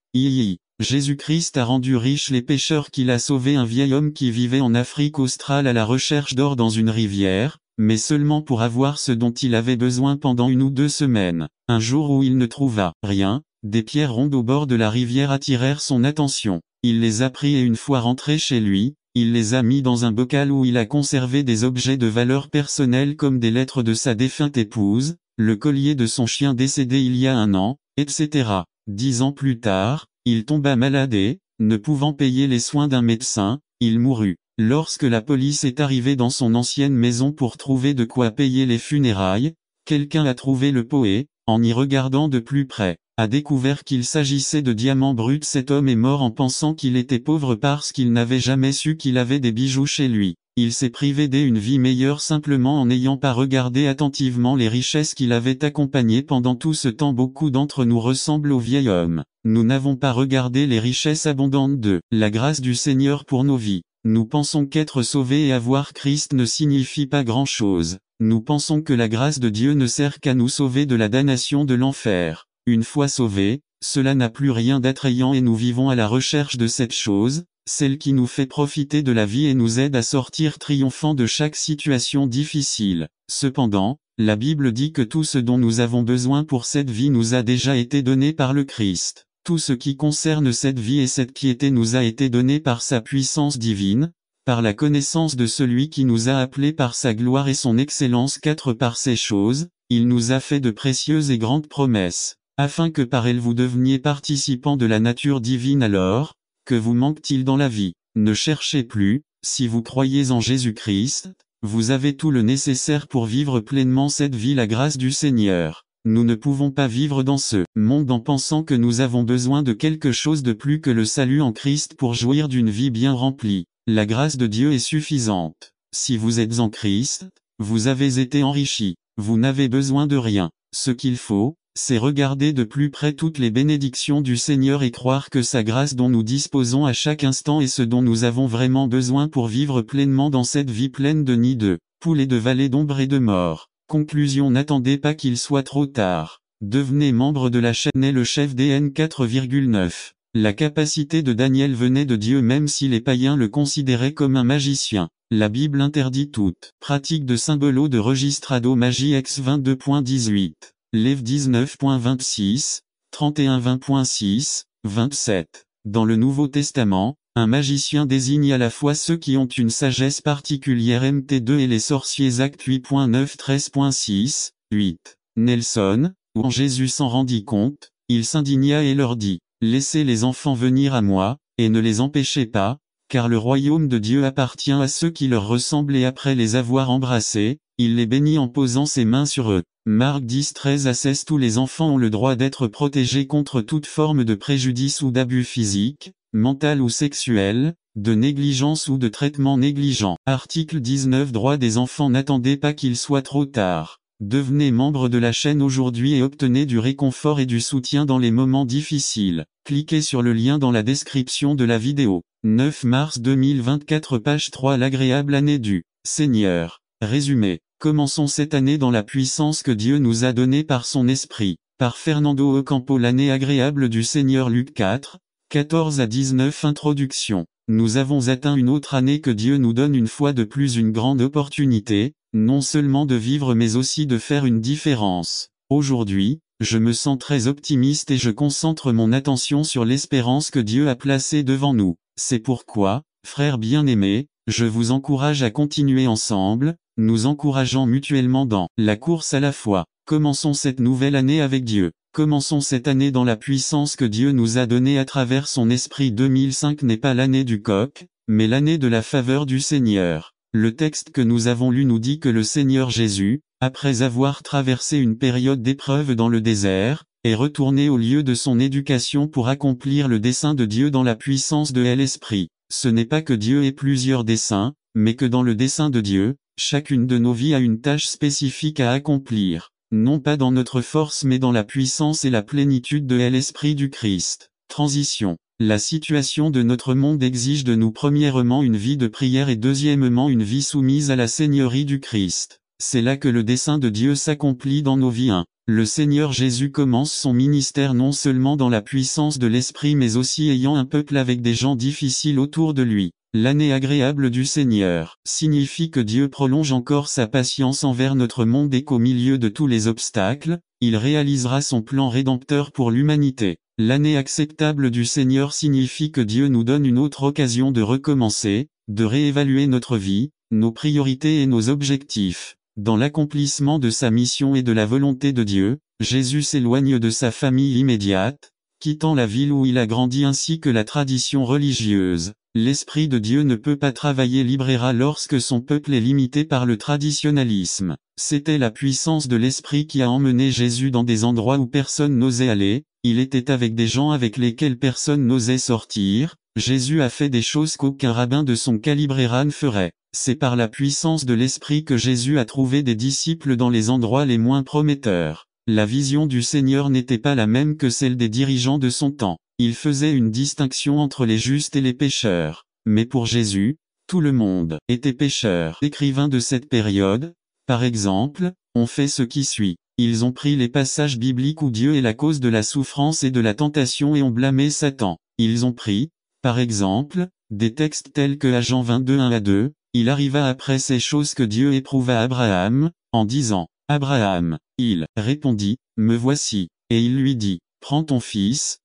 Jésus-Christ a rendu riches les pécheurs qu'il a sauvé un vieil homme qui vivait en Afrique australe à la recherche d'or dans une rivière, mais seulement pour avoir ce dont il avait besoin pendant 1 ou 2 semaines. Un jour où il ne trouva rien, des pierres rondes au bord de la rivière attirèrent son attention. Il les a pris et une fois rentré chez lui, il les a mis dans un bocal où il a conservé des objets de valeur personnelle comme des lettres de sa défunte épouse, le collier de son chien décédé il y a 1 an, etc. 10 ans plus tard, il tomba malade et, ne pouvant payer les soins d'un médecin, il mourut. Lorsque la police est arrivée dans son ancienne maison pour trouver de quoi payer les funérailles, quelqu'un a trouvé le pot et, en y regardant de plus près, a découvert qu'il s'agissait de diamants bruts. Cet homme est mort en pensant qu'il était pauvre parce qu'il n'avait jamais su qu'il avait des bijoux chez lui. Il s'est privé d'une vie meilleure simplement en n'ayant pas regardé attentivement les richesses qui l'avaient accompagné pendant tout ce temps. Beaucoup d'entre nous ressemblent au vieil homme. Nous n'avons pas regardé les richesses abondantes de la grâce du Seigneur pour nos vies. Nous pensons qu'être sauvés et avoir Christ ne signifie pas grand-chose. Nous pensons que la grâce de Dieu ne sert qu'à nous sauver de la damnation de l'enfer. Une fois sauvés, cela n'a plus rien d'attrayant et nous vivons à la recherche de cette chose, celle qui nous fait profiter de la vie et nous aide à sortir triomphant de chaque situation difficile. Cependant, la Bible dit que tout ce dont nous avons besoin pour cette vie nous a déjà été donné par le Christ. Tout ce qui concerne cette vie et cette piété nous a été donné par sa puissance divine, par la connaissance de celui qui nous a appelés par sa gloire et son excellence. 4 Par ces choses, il nous a fait de précieuses et grandes promesses, afin que par elles vous deveniez participants de la nature divine. Alors, que vous manque-t-il dans la vie? Ne cherchez plus, si vous croyez en Jésus-Christ, vous avez tout le nécessaire pour vivre pleinement cette vie. La grâce du Seigneur. Nous ne pouvons pas vivre dans ce monde en pensant que nous avons besoin de quelque chose de plus que le salut en Christ pour jouir d'une vie bien remplie. La grâce de Dieu est suffisante. Si vous êtes en Christ, vous avez été enrichis. Vous n'avez besoin de rien. Ce qu'il faut, c'est regarder de plus près toutes les bénédictions du Seigneur et croire que sa grâce dont nous disposons à chaque instant est ce dont nous avons vraiment besoin pour vivre pleinement dans cette vie pleine de nids de poules et de vallées d'ombre et de mort. Conclusion: n'attendez pas qu'il soit trop tard. Devenez membre de la chaîne et le chef DN 4,9. La capacité de Daniel venait de Dieu même si les païens le considéraient comme un magicien. La Bible interdit toute pratique de symbolo de registrado magie ex 22.18. Lev 19.26, 31-20.6, 27. Dans le Nouveau Testament, un magicien désigne à la fois ceux qui ont une sagesse particulière MT2 et les sorciers Actes 8.9 13.6, 8. Nelson, quand Jésus s'en rendit compte, il s'indigna et leur dit: Laissez les enfants venir à moi, et ne les empêchez pas, car le royaume de Dieu appartient à ceux qui leur ressemblent, et après les avoir embrassés, il les bénit en posant ses mains sur eux. Marc 10-13-16. Tous les enfants ont le droit d'être protégés contre toute forme de préjudice ou d'abus physique, mental ou sexuel, de négligence ou de traitement négligent. Article 19. Droits des enfants. N'attendez pas qu'il soit trop tard. Devenez membre de la chaîne aujourd'hui et obtenez du réconfort et du soutien dans les moments difficiles. Cliquez sur le lien dans la description de la vidéo. 9 mars 2024, page 3. L'agréable année du Seigneur. Résumé. Commençons cette année dans la puissance que Dieu nous a donnée par son esprit. Par Fernando Ocampo. L'année agréable du Seigneur. Luc 4, 14-19. Introduction. Nous avons atteint une autre année que Dieu nous donne une fois de plus une grande opportunité, non seulement de vivre mais aussi de faire une différence. Aujourd'hui, je me sens très optimiste et je concentre mon attention sur l'espérance que Dieu a placée devant nous. C'est pourquoi, frères bien-aimés, je vous encourage à continuer ensemble, nous encourageant mutuellement dans la course à la foi. Commençons cette nouvelle année avec Dieu. Commençons cette année dans la puissance que Dieu nous a donnée à travers son esprit. 2005 n'est pas l'année du coq, mais l'année de la faveur du Seigneur. Le texte que nous avons lu nous dit que le Seigneur Jésus, après avoir traversé une période d'épreuve dans le désert, est retourné au lieu de son éducation pour accomplir le dessein de Dieu dans la puissance de l'Esprit. Ce n'est pas que Dieu ait plusieurs desseins, mais que dans le dessein de Dieu, chacune de nos vies a une tâche spécifique à accomplir. Non pas dans notre force mais dans la puissance et la plénitude de l'Esprit du Christ. Transition. La situation de notre monde exige de nous premièrement une vie de prière et deuxièmement une vie soumise à la Seigneurie du Christ. C'est là que le dessein de Dieu s'accomplit dans nos vies. 1. Le Seigneur Jésus commence son ministère non seulement dans la puissance de l'Esprit mais aussi ayant un peuple avec des gens difficiles autour de lui. L'année agréable du Seigneur signifie que Dieu prolonge encore sa patience envers notre monde et qu'au milieu de tous les obstacles, il réalisera son plan rédempteur pour l'humanité. L'année acceptable du Seigneur signifie que Dieu nous donne une autre occasion de recommencer, de réévaluer notre vie, nos priorités et nos objectifs. Dans l'accomplissement de sa mission et de la volonté de Dieu, Jésus s'éloigne de sa famille immédiate, quittant la ville où il a grandi ainsi que la tradition religieuse. L'Esprit de Dieu ne peut pas travailler librera lorsque son peuple est limité par le traditionnalisme. C'était la puissance de l'Esprit qui a emmené Jésus dans des endroits où personne n'osait aller, il était avec des gens avec lesquels personne n'osait sortir, Jésus a fait des choses qu'aucun rabbin de son calibre ne ferait. C'est par la puissance de l'Esprit que Jésus a trouvé des disciples dans les endroits les moins prometteurs. La vision du Seigneur n'était pas la même que celle des dirigeants de son temps. Il faisait une distinction entre les justes et les pécheurs. Mais pour Jésus, tout le monde était pécheur. Écrivains de cette période, par exemple, ont fait ce qui suit. Ils ont pris les passages bibliques où Dieu est la cause de la souffrance et de la tentation et ont blâmé Satan. Ils ont pris, par exemple, des textes tels que Jean 22 1-2, il arriva après ces choses que Dieu éprouva Abraham, en disant, Abraham, il répondit, me voici, et il lui dit, prends ton fils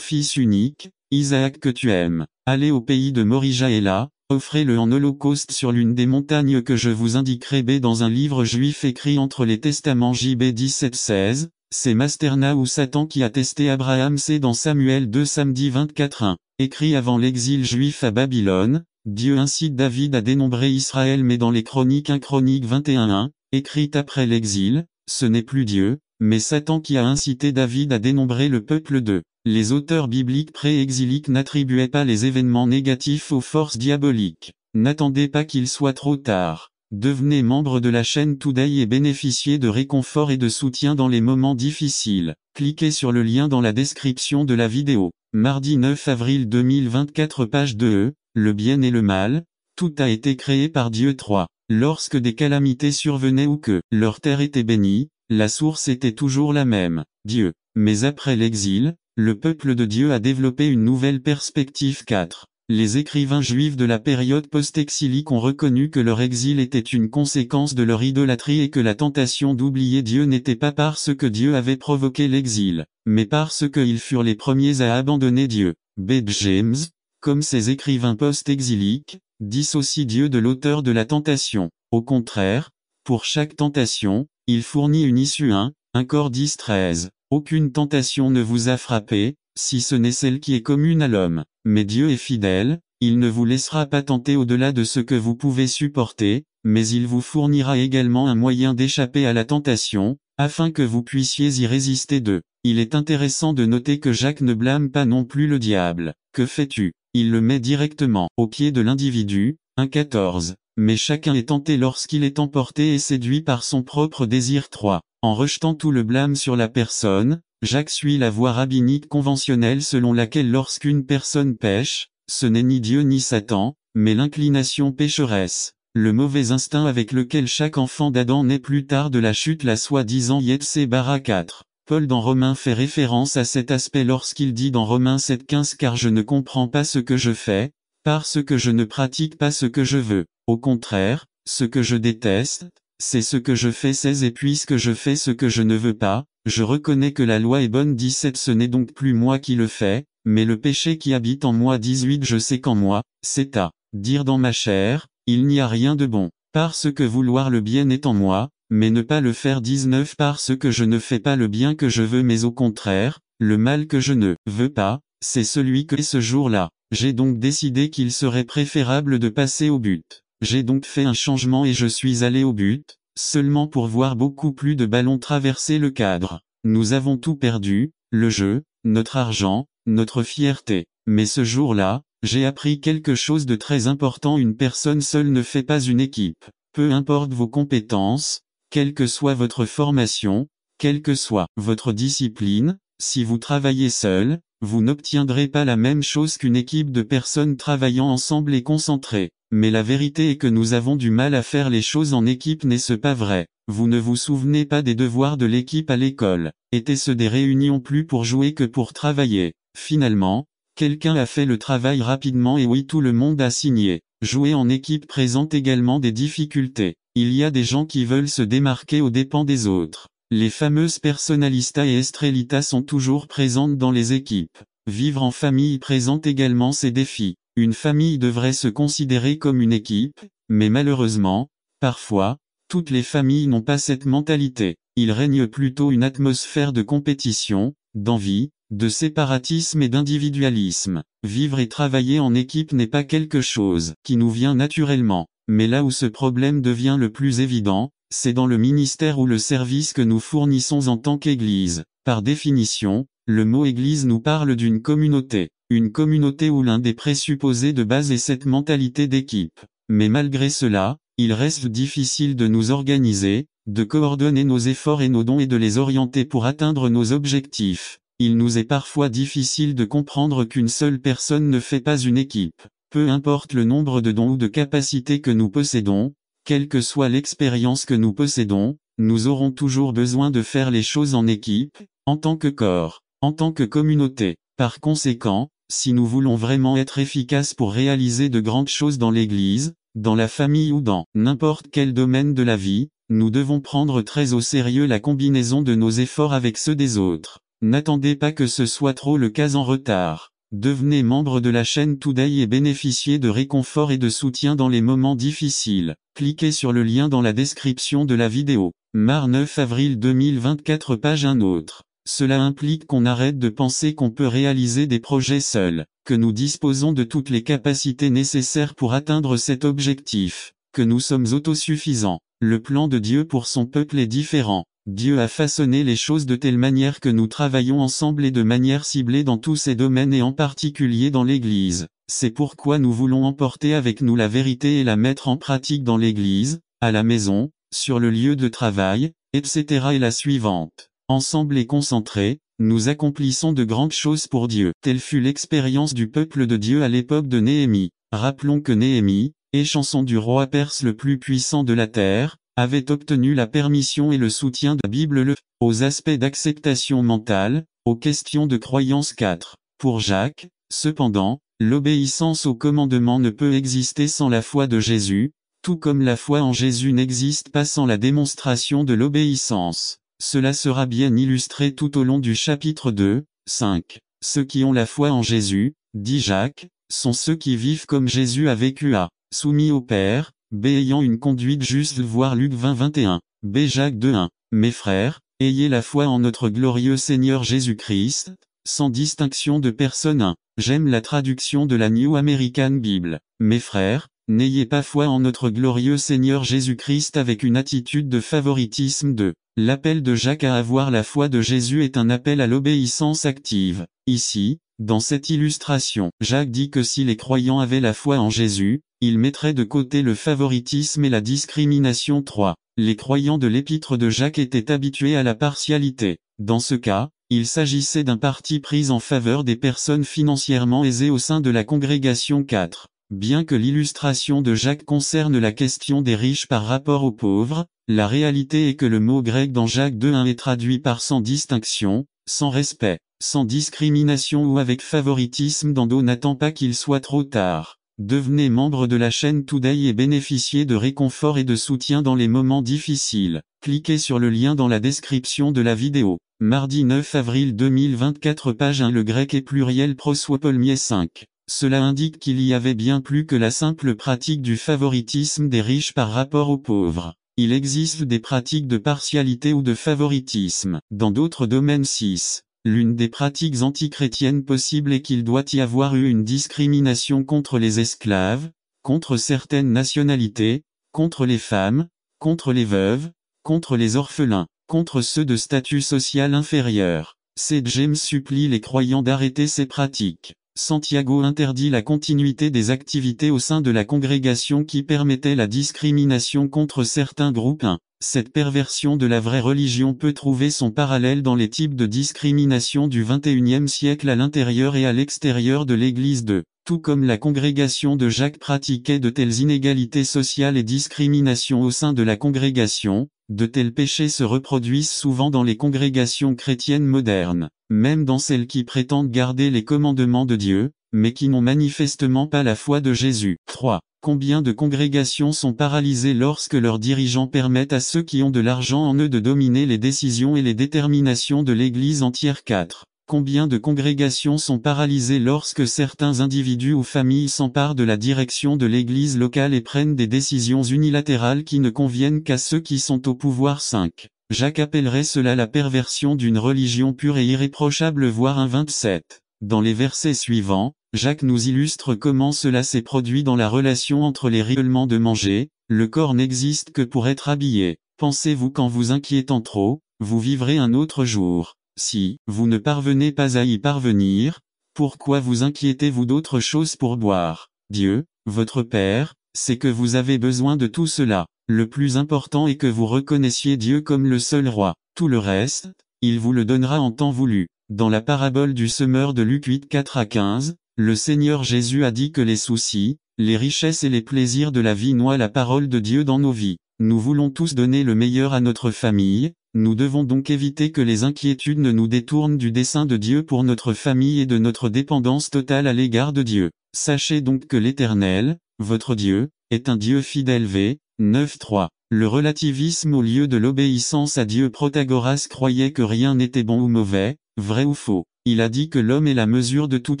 unique, Isaac que tu aimes, allez au pays de Morija et là, offrez-le en holocauste sur l'une des montagnes que je vous indiquerai. Dans un livre juif écrit entre les testaments JB 17-16, c'est Masterna ou Satan qui a testé Abraham. C'est dans Samuel 2 samedi 24-1. Écrit avant l'exil juif à Babylone, Dieu incite David à dénombrer Israël mais dans les Chroniques 1 Chronique 21-1, écrite après l'exil, ce n'est plus Dieu, mais Satan qui a incité David à dénombrer le peuple de. Les auteurs bibliques pré-exiliques n'attribuaient pas les événements négatifs aux forces diaboliques. N'attendez pas qu'il soit trop tard. Devenez membre de la chaîne Today et bénéficiez de réconfort et de soutien dans les moments difficiles. Cliquez sur le lien dans la description de la vidéo. Mardi 9 avril 2024 page 2e, le bien et le mal, tout a été créé par Dieu. 3. Lorsque des calamités survenaient ou que leur terre était bénie, la source était toujours la même, Dieu. Mais après l'exil, le peuple de Dieu a développé une nouvelle perspective. 4. Les écrivains juifs de la période post-exilique ont reconnu que leur exil était une conséquence de leur idolâtrie et que la tentation d'oublier Dieu n'était pas parce que Dieu avait provoqué l'exil, mais parce qu'ils furent les premiers à abandonner Dieu. B. James, comme ces écrivains post-exiliques, dissocie Dieu de l'auteur de la tentation. Au contraire, pour chaque tentation, il fournit une issue. 1 Corinthiens 10:13. Aucune tentation ne vous a frappé, si ce n'est celle qui est commune à l'homme. Mais Dieu est fidèle, il ne vous laissera pas tenter au-delà de ce que vous pouvez supporter, mais il vous fournira également un moyen d'échapper à la tentation, afin que vous puissiez y résister. 2. Il est intéressant de noter que Jacques ne blâme pas non plus le diable. Que fais-tu? Il le met directement au pied de l'individu. 1,14. Mais chacun est tenté lorsqu'il est emporté et séduit par son propre désir. 3. En rejetant tout le blâme sur la personne, Jacques suit la voie rabbinique conventionnelle selon laquelle lorsqu'une personne pêche, ce n'est ni Dieu ni Satan, mais l'inclination pécheresse, le mauvais instinct avec lequel chaque enfant d'Adam naît plus tard de la chute, la soi-disant Yetzer-Hara. 4. Paul dans Romains fait référence à cet aspect lorsqu'il dit dans Romains 7,15 « Car je ne comprends pas ce que je fais, parce que je ne pratique pas ce que je veux. Au contraire, ce que je déteste, c'est ce que je fais. 16 Et puisque je fais ce que je ne veux pas, je reconnais que la loi est bonne. 17 Ce n'est donc plus moi qui le fais, mais le péché qui habite en moi. 18 Je sais qu'en moi, c'est à dire dans ma chair, il n'y a rien de bon, parce que vouloir le bien est en moi, mais ne pas le faire. 19 Parce que je ne fais pas le bien que je veux mais au contraire, le mal que je ne veux pas, c'est celui que ce jour-là. J'ai donc décidé qu'il serait préférable de passer au but. J'ai donc fait un changement et je suis allé au but, seulement pour voir beaucoup plus de ballons traverser le cadre. Nous avons tout perdu, le jeu, notre argent, notre fierté. Mais ce jour-là, j'ai appris quelque chose de très important. Une personne seule ne fait pas une équipe. Peu importe vos compétences, quelle que soit votre formation, quelle que soit votre discipline, si vous travaillez seul, vous n'obtiendrez pas la même chose qu'une équipe de personnes travaillant ensemble et concentrées. Mais la vérité est que nous avons du mal à faire les choses en équipe. N'est-ce pas vrai? Vous ne vous souvenez pas des devoirs de l'équipe à l'école? Étaient-ce des réunions plus pour jouer que pour travailler? Finalement, quelqu'un a fait le travail rapidement et oui, tout le monde a signé. Jouer en équipe présente également des difficultés. Il y a des gens qui veulent se démarquer aux dépens des autres. Les fameuses personnalistas et estrellitas sont toujours présentes dans les équipes. Vivre en famille présente également ses défis. Une famille devrait se considérer comme une équipe, mais malheureusement, parfois, toutes les familles n'ont pas cette mentalité. Il règne plutôt une atmosphère de compétition, d'envie, de séparatisme et d'individualisme. Vivre et travailler en équipe n'est pas quelque chose qui nous vient naturellement. Mais là où ce problème devient le plus évident, c'est dans le ministère ou le service que nous fournissons en tant qu'Église. Par définition, le mot Église nous parle d'une communauté. Une communauté où l'un des présupposés de base est cette mentalité d'équipe. Mais malgré cela, il reste difficile de nous organiser, de coordonner nos efforts et nos dons et de les orienter pour atteindre nos objectifs. Il nous est parfois difficile de comprendre qu'une seule personne ne fait pas une équipe. Peu importe le nombre de dons ou de capacités que nous possédons, quelle que soit l'expérience que nous possédons, nous aurons toujours besoin de faire les choses en équipe, en tant que corps, en tant que communauté. Par conséquent, si nous voulons vraiment être efficaces pour réaliser de grandes choses dans l'Église, dans la famille ou dans n'importe quel domaine de la vie, nous devons prendre très au sérieux la combinaison de nos efforts avec ceux des autres. N'attendez pas que ce soit trop le cas en retard. Devenez membre de la chaîne Today et bénéficiez de réconfort et de soutien dans les moments difficiles. Cliquez sur le lien dans la description de la vidéo. Mar 9 avril 2024 Page 1 autre. Cela implique qu'on arrête de penser qu'on peut réaliser des projets seuls, que nous disposons de toutes les capacités nécessaires pour atteindre cet objectif, que nous sommes autosuffisants. Le plan de Dieu pour son peuple est différent. Dieu a façonné les choses de telle manière que nous travaillons ensemble et de manière ciblée dans tous ces domaines et en particulier dans l'Église. C'est pourquoi nous voulons emporter avec nous la vérité et la mettre en pratique dans l'Église, à la maison, sur le lieu de travail, etc. Et la suivante. Ensemble et concentrés, nous accomplissons de grandes choses pour Dieu. Telle fut l'expérience du peuple de Dieu à l'époque de Néhémie. Rappelons que Néhémie, et chanson du roi perse le plus puissant de la terre, avait obtenu la permission et le soutien de la Bible aux aspects d'acceptation mentale, aux questions de croyance 4. Pour Jacques, cependant, l'obéissance au commandement ne peut exister sans la foi de Jésus, tout comme la foi en Jésus n'existe pas sans la démonstration de l'obéissance. Cela sera bien illustré tout au long du chapitre 2, 5. Ceux qui ont la foi en Jésus, dit Jacques, sont ceux qui vivent comme Jésus a vécu A. Soumis au Père, B. Ayant une conduite juste voir Luc 20, 21. B. Jacques 2, 1. Mes frères, ayez la foi en notre glorieux Seigneur Jésus-Christ, sans distinction de personne 1. J'aime la traduction de la New American Bible. Mes frères, n'ayez pas foi en notre glorieux Seigneur Jésus-Christ avec une attitude de favoritisme 2. L'appel de Jacques à avoir la foi de Jésus est un appel à l'obéissance active. Ici, dans cette illustration, Jacques dit que si les croyants avaient la foi en Jésus, ils mettraient de côté le favoritisme et la discrimination 3. Les croyants de l'épître de Jacques étaient habitués à la partialité. Dans ce cas, il s'agissait d'un parti pris en faveur des personnes financièrement aisées au sein de la congrégation 4. Bien que l'illustration de Jacques concerne la question des riches par rapport aux pauvres, la réalité est que le mot grec dans Jacques 2:1 est traduit par sans distinction, sans respect, sans discrimination ou avec favoritisme dans Do. N'attend pas qu'il soit trop tard. Devenez membre de la chaîne Today et bénéficiez de réconfort et de soutien dans les moments difficiles. Cliquez sur le lien dans la description de la vidéo. Mardi 9 avril 2024 page 1 Le grec est pluriel prosopolmier 5. Cela indique qu'il y avait bien plus que la simple pratique du favoritisme des riches par rapport aux pauvres. Il existe des pratiques de partialité ou de favoritisme. Dans d'autres domaines 6. L'une des pratiques antichrétiennes possibles est qu'il doit y avoir eu une discrimination contre les esclaves, contre certaines nationalités, contre les femmes, contre les veuves, contre les orphelins, contre ceux de statut social inférieur. C. James supplie les croyants d'arrêter ces pratiques. Santiago interdit la continuité des activités au sein de la congrégation qui permettait la discrimination contre certains groupes 1. Cette perversion de la vraie religion peut trouver son parallèle dans les types de discrimination du XXIe siècle à l'intérieur et à l'extérieur de l'Église 2. Tout comme la congrégation de Jacques pratiquait de telles inégalités sociales et discriminations au sein de la congrégation, de tels péchés se reproduisent souvent dans les congrégations chrétiennes modernes, même dans celles qui prétendent garder les commandements de Dieu, mais qui n'ont manifestement pas la foi de Jésus. 3. Combien de congrégations sont paralysées lorsque leurs dirigeants permettent à ceux qui ont de l'argent en eux de dominer les décisions et les déterminations de l'Église entière 4. Combien de congrégations sont paralysées lorsque certains individus ou familles s'emparent de la direction de l'Église locale et prennent des décisions unilatérales qui ne conviennent qu'à ceux qui sont au pouvoir 5. Jacques appellerait cela la perversion d'une religion pure et irréprochable voire un 27. Dans les versets suivants, Jacques nous illustre comment cela s'est produit dans la relation entre les règlements de manger, le corps n'existe que pour être habillé. Pensez-vous qu'en vous inquiétant trop, vous vivrez un autre jour? Si vous ne parvenez pas à y parvenir, pourquoi vous inquiétez-vous d'autre chose pour boire? Dieu, votre Père, sait que vous avez besoin de tout cela. Le plus important est que vous reconnaissiez Dieu comme le seul roi. Tout le reste, il vous le donnera en temps voulu. Dans la parabole du semeur de Luc 8, 4 à 15, le Seigneur Jésus a dit que les soucis, les richesses et les plaisirs de la vie noient la parole de Dieu dans nos vies. Nous voulons tous donner le meilleur à notre famille, nous devons donc éviter que les inquiétudes ne nous détournent du dessein de Dieu pour notre famille et de notre dépendance totale à l'égard de Dieu. Sachez donc que l'Éternel, votre Dieu, est un Dieu fidèle. V. 9.3. Le relativisme au lieu de l'obéissance à Dieu. Protagoras croyait que rien n'était bon ou mauvais, vrai ou faux. Il a dit que l'homme est la mesure de toute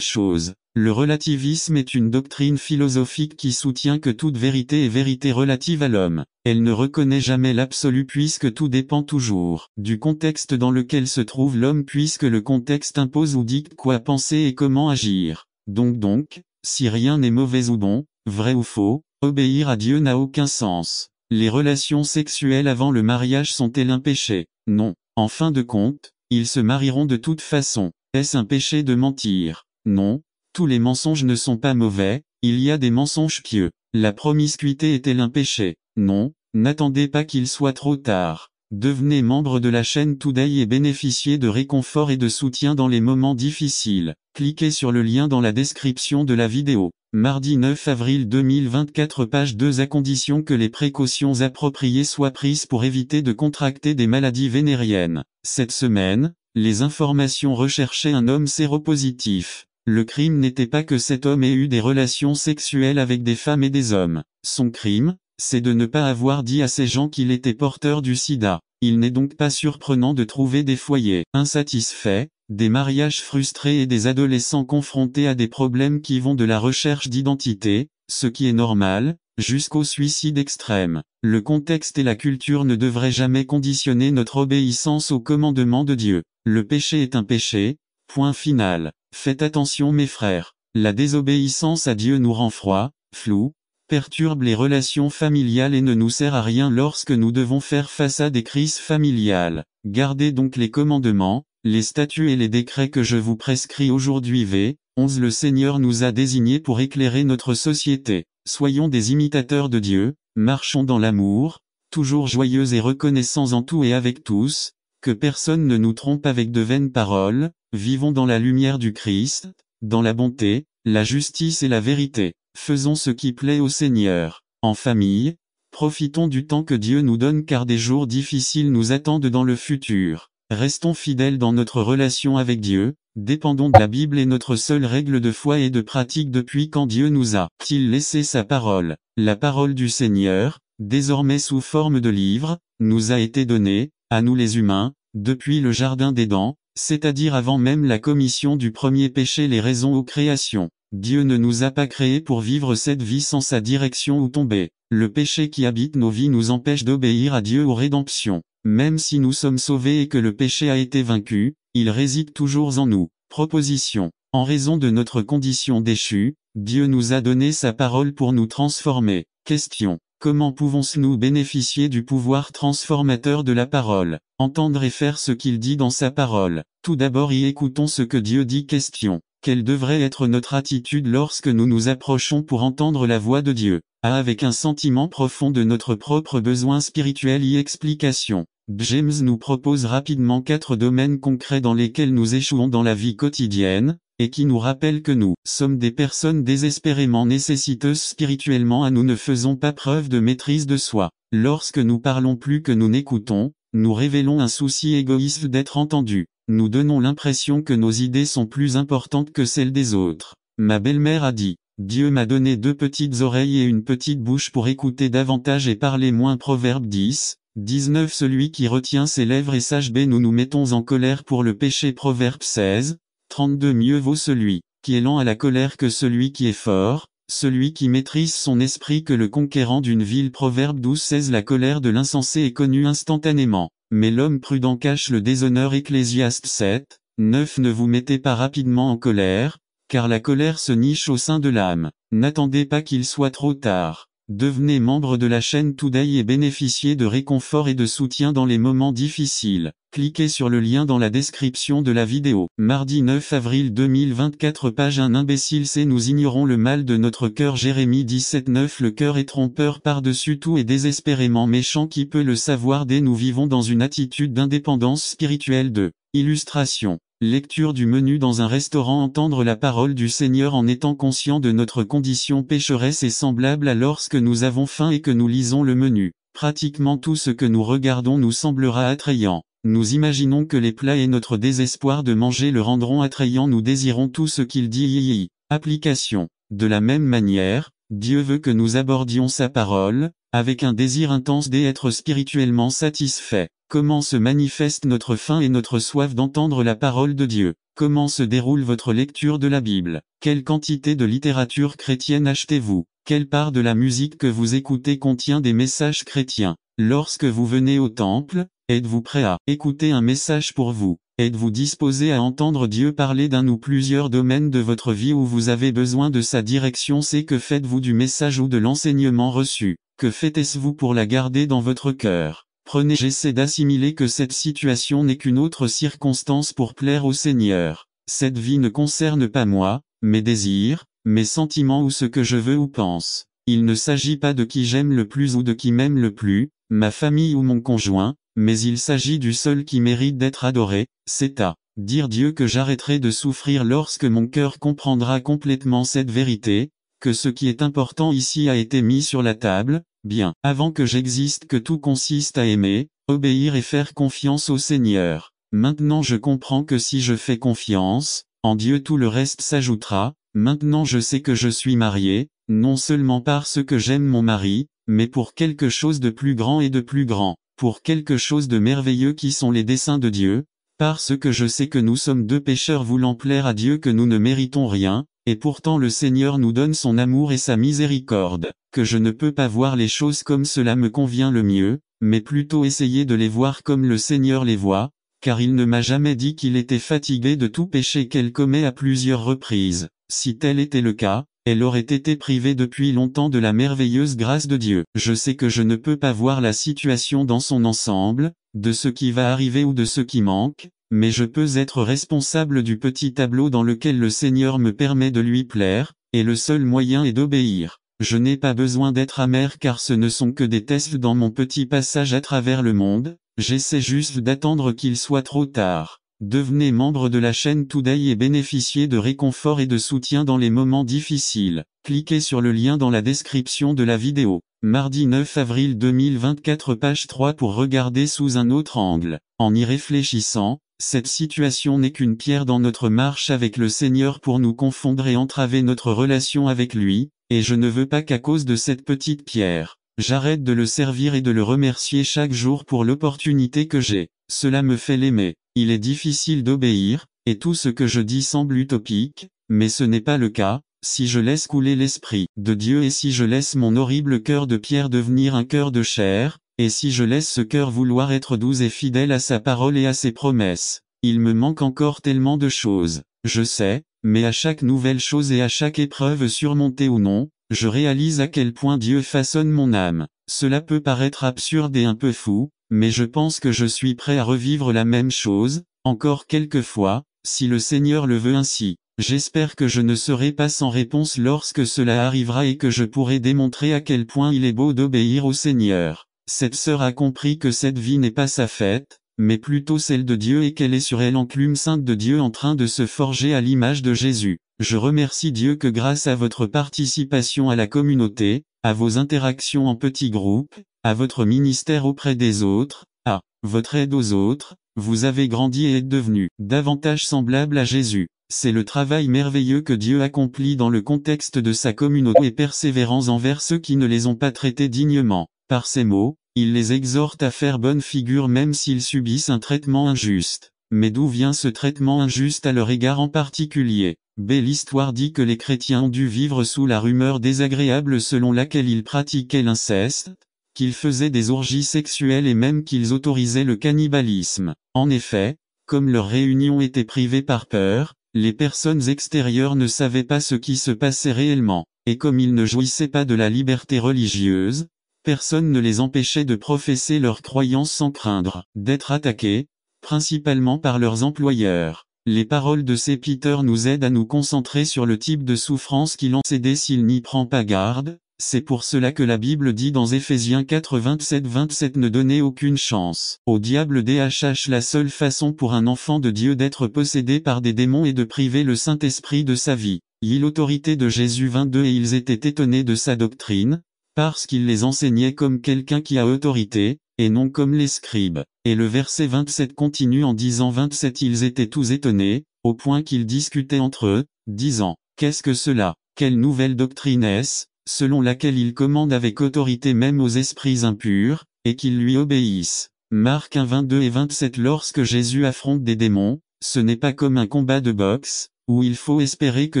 chose. Le relativisme est une doctrine philosophique qui soutient que toute vérité est vérité relative à l'homme. Elle ne reconnaît jamais l'absolu puisque tout dépend toujours du contexte dans lequel se trouve l'homme puisque le contexte impose ou dicte quoi penser et comment agir. Donc, si rien n'est mauvais ou bon, vrai ou faux, obéir à Dieu n'a aucun sens. Les relations sexuelles avant le mariage sont-elles un péché? Non. En fin de compte, ils se marieront de toute façon. Est-ce un péché de mentir? Non. Tous les mensonges ne sont pas mauvais, il y a des mensonges pieux. La promiscuité est-elle un péché? Non, n'attendez pas qu'il soit trop tard. Devenez membre de la chaîne Today et bénéficiez de réconfort et de soutien dans les moments difficiles. Cliquez sur le lien dans la description de la vidéo. Mardi 9 avril 2024 page 2 à condition que les précautions appropriées soient prises pour éviter de contracter des maladies vénériennes. Cette semaine, les informations recherchaient un homme séropositif. Le crime n'était pas que cet homme ait eu des relations sexuelles avec des femmes et des hommes. Son crime, c'est de ne pas avoir dit à ces gens qu'il était porteur du sida. Il n'est donc pas surprenant de trouver des foyers insatisfaits, des mariages frustrés et des adolescents confrontés à des problèmes qui vont de la recherche d'identité, ce qui est normal, jusqu'au suicide extrême. Le contexte et la culture ne devraient jamais conditionner notre obéissance aux commandements de Dieu. Le péché est un péché, point final. Faites attention mes frères. La désobéissance à Dieu nous rend froid, flou, perturbe les relations familiales et ne nous sert à rien lorsque nous devons faire face à des crises familiales. Gardez donc les commandements, les statuts et les décrets que je vous prescris aujourd'hui. V. 11 Le Seigneur nous a désignés pour éclairer notre société. Soyons des imitateurs de Dieu, marchons dans l'amour, toujours joyeux et reconnaissants en tout et avec tous, que personne ne nous trompe avec de vaines paroles, vivons dans la lumière du Christ, dans la bonté, la justice et la vérité. Faisons ce qui plaît au Seigneur. En famille, profitons du temps que Dieu nous donne car des jours difficiles nous attendent dans le futur. Restons fidèles dans notre relation avec Dieu, dépendons de la Bible et notre seule règle de foi et de pratique depuis quand Dieu nous a-t-il laissé sa parole. La parole du Seigneur, désormais sous forme de livre, nous a été donnée, à nous les humains, depuis le jardin d'Éden, c'est-à-dire avant même la commission du premier péché, les raisons aux créations. Dieu ne nous a pas créés pour vivre cette vie sans sa direction ou tomber. Le péché qui habite nos vies nous empêche d'obéir à Dieu aux rédemptions. Même si nous sommes sauvés et que le péché a été vaincu, il réside toujours en nous. Proposition. En raison de notre condition déchue, Dieu nous a donné sa parole pour nous transformer. Question. Comment pouvons-nous bénéficier du pouvoir transformateur de la parole? Entendre et faire ce qu'il dit dans sa parole. Tout d'abord y écoutons ce que Dieu dit. Question. Quelle devrait être notre attitude lorsque nous nous approchons pour entendre la voix de Dieu? Avec un sentiment profond de notre propre besoin spirituel. Explication. James nous propose rapidement 4 domaines concrets dans lesquels nous échouons dans la vie quotidienne, et qui nous rappellent que nous sommes des personnes désespérément nécessiteuses spirituellement. Nous ne faisons pas preuve de maîtrise de soi. Lorsque nous parlons plus que nous n'écoutons, nous révélons un souci égoïste d'être entendu. Nous donnons l'impression que nos idées sont plus importantes que celles des autres. Ma belle-mère a dit, Dieu m'a donné 2 petites oreilles et une petite bouche pour écouter davantage et parler moins. Proverbe 10, 19 Celui qui retient ses lèvres est sage. Nous nous mettons en colère pour le péché. Proverbe 16, 32 Mieux vaut celui qui est lent à la colère que celui qui est fort, celui qui maîtrise son esprit que le conquérant d'une ville. Proverbe 12, 16 La colère de l'insensé est connue instantanément, mais l'homme prudent cache le déshonneur. Ecclésiaste 7, 9 Ne vous mettez pas rapidement en colère, car la colère se niche au sein de l'âme. N'attendez pas qu'il soit trop tard. Devenez membre de la chaîne Today et bénéficiez de réconfort et de soutien dans les moments difficiles. Cliquez sur le lien dans la description de la vidéo. Mardi 9 avril 2024 page 1 Imbécile c'est nous ignorons le mal de notre cœur. Jérémie 17, 9 Le cœur est trompeur par-dessus tout et désespérément méchant. Qui peut le savoir? Nous vivons dans une attitude d'indépendance spirituelle. Illustration. Lecture du menu dans un restaurant. Entendre la parole du Seigneur en étant conscient de notre condition pécheresse est semblable à lorsque nous avons faim et que nous lisons le menu. Pratiquement tout ce que nous regardons nous semblera attrayant. Nous imaginons que les plats et notre désespoir de manger le rendront attrayant. Nous désirons tout ce qu'il dit. Application. De la même manière, Dieu veut que nous abordions sa parole, avec un désir intense d'être spirituellement satisfait. Comment se manifeste notre faim et notre soif d'entendre la parole de Dieu? Comment se déroule votre lecture de la Bible? Quelle quantité de littérature chrétienne achetez-vous? Quelle part de la musique que vous écoutez contient des messages chrétiens? Lorsque vous venez au temple, êtes-vous prêt à écouter un message pour vous? Êtes-vous disposé à entendre Dieu parler d'un ou plusieurs domaines de votre vie où vous avez besoin de sa direction? C'est que faites-vous du message ou de l'enseignement reçu? Que faites-vous pour la garder dans votre cœur? J'essaie d'assimiler que cette situation n'est qu'une autre circonstance pour plaire au Seigneur. Cette vie ne concerne pas moi, mes désirs, mes sentiments ou ce que je veux ou pense. Il ne s'agit pas de qui j'aime le plus ou de qui m'aime le plus, ma famille ou mon conjoint, mais il s'agit du seul qui mérite d'être adoré, c'est à dire Dieu que j'arrêterai de souffrir lorsque mon cœur comprendra complètement cette vérité, que ce qui est important ici a été mis sur la table. Bien, avant que j'existe, que tout consiste à aimer, obéir et faire confiance au Seigneur. Maintenant je comprends que si je fais confiance en Dieu, tout le reste s'ajoutera. Maintenant je sais que je suis marié, non seulement parce que j'aime mon mari, mais pour quelque chose de plus grand et de plus grand, pour quelque chose de merveilleux qui sont les desseins de Dieu, parce que je sais que nous sommes deux pécheurs voulant plaire à Dieu, que nous ne méritons rien, et pourtant le Seigneur nous donne son amour et sa miséricorde, que je ne peux pas voir les choses comme cela me convient le mieux, mais plutôt essayer de les voir comme le Seigneur les voit, car il ne m'a jamais dit qu'il était fatigué de tout péché qu'elle commet à plusieurs reprises. Si tel était le cas, elle aurait été privée depuis longtemps de la merveilleuse grâce de Dieu. Je sais que je ne peux pas voir la situation dans son ensemble, de ce qui va arriver ou de ce qui manque, mais je peux être responsable du petit tableau dans lequel le Seigneur me permet de lui plaire, et le seul moyen est d'obéir. Je n'ai pas besoin d'être amer car ce ne sont que des tests dans mon petit passage à travers le monde, j'essaie juste d'attendre qu'il soit trop tard. Devenez membre de la chaîne Today et bénéficiez de réconfort et de soutien dans les moments difficiles. Cliquez sur le lien dans la description de la vidéo. Mardi 9 avril 2024 page 3 pour regarder sous un autre angle. En y réfléchissant, cette situation n'est qu'une pierre dans notre marche avec le Seigneur pour nous confondre et entraver notre relation avec lui, et je ne veux pas qu'à cause de cette petite pierre, j'arrête de le servir et de le remercier chaque jour pour l'opportunité que j'ai. Cela me fait l'aimer. Il est difficile d'obéir, et tout ce que je dis semble utopique, mais ce n'est pas le cas, si je laisse couler l'Esprit de Dieu et si je laisse mon horrible cœur de pierre devenir un cœur de chair, et si je laisse ce cœur vouloir être doux et fidèle à sa parole et à ses promesses. Il me manque encore tellement de choses, je sais, mais à chaque nouvelle chose et à chaque épreuve surmontée ou non, je réalise à quel point Dieu façonne mon âme. Cela peut paraître absurde et un peu fou, mais je pense que je suis prêt à revivre la même chose, encore quelques fois, si le Seigneur le veut ainsi. J'espère que je ne serai pas sans réponse lorsque cela arrivera et que je pourrai démontrer à quel point il est beau d'obéir au Seigneur. Cette sœur a compris que cette vie n'est pas sa fête, mais plutôt celle de Dieu et qu'elle est sur elle enclume sainte de Dieu en train de se forger à l'image de Jésus. Je remercie Dieu que grâce à votre participation à la communauté, à vos interactions en petits groupes, à votre ministère auprès des autres, à votre aide aux autres, vous avez grandi et êtes devenu davantage semblable à Jésus. C'est le travail merveilleux que Dieu accomplit dans le contexte de sa communauté et persévérance envers ceux qui ne les ont pas traités dignement. Par ces mots, il les exhorte à faire bonne figure même s'ils subissent un traitement injuste. Mais d'où vient ce traitement injuste à leur égard en particulier? L'histoire dit que les chrétiens ont dû vivre sous la rumeur désagréable selon laquelle ils pratiquaient l'inceste, qu'ils faisaient des orgies sexuelles et même qu'ils autorisaient le cannibalisme. En effet, comme leur réunion était privée par peur, les personnes extérieures ne savaient pas ce qui se passait réellement, et comme ils ne jouissaient pas de la liberté religieuse, personne ne les empêchait de professer leurs croyances sans craindre d'être attaqués, principalement par leurs employeurs. Les paroles de ces Peter nous aident à nous concentrer sur le type de souffrance qu'il en cédait s'il n'y prend pas garde. C'est pour cela que la Bible dit dans Éphésiens 4 27 ne donnez aucune chance au diable. La seule façon pour un enfant de Dieu d'être possédé par des démons est de priver le Saint-Esprit de sa vie. L'autorité de Jésus 22 et ils étaient étonnés de sa doctrine, parce qu'il les enseignait comme quelqu'un qui a autorité, et non comme les scribes. Et le verset 27 continue en disant 27 ils étaient tous étonnés, au point qu'ils discutaient entre eux, disant, qu'est-ce que cela? Quelle nouvelle doctrine est-ce, selon laquelle il commande avec autorité même aux esprits impurs, et qu'ils lui obéissent. Marc 1 22 et 27 lorsque Jésus affronte des démons, ce n'est pas comme un combat de boxe, où il faut espérer que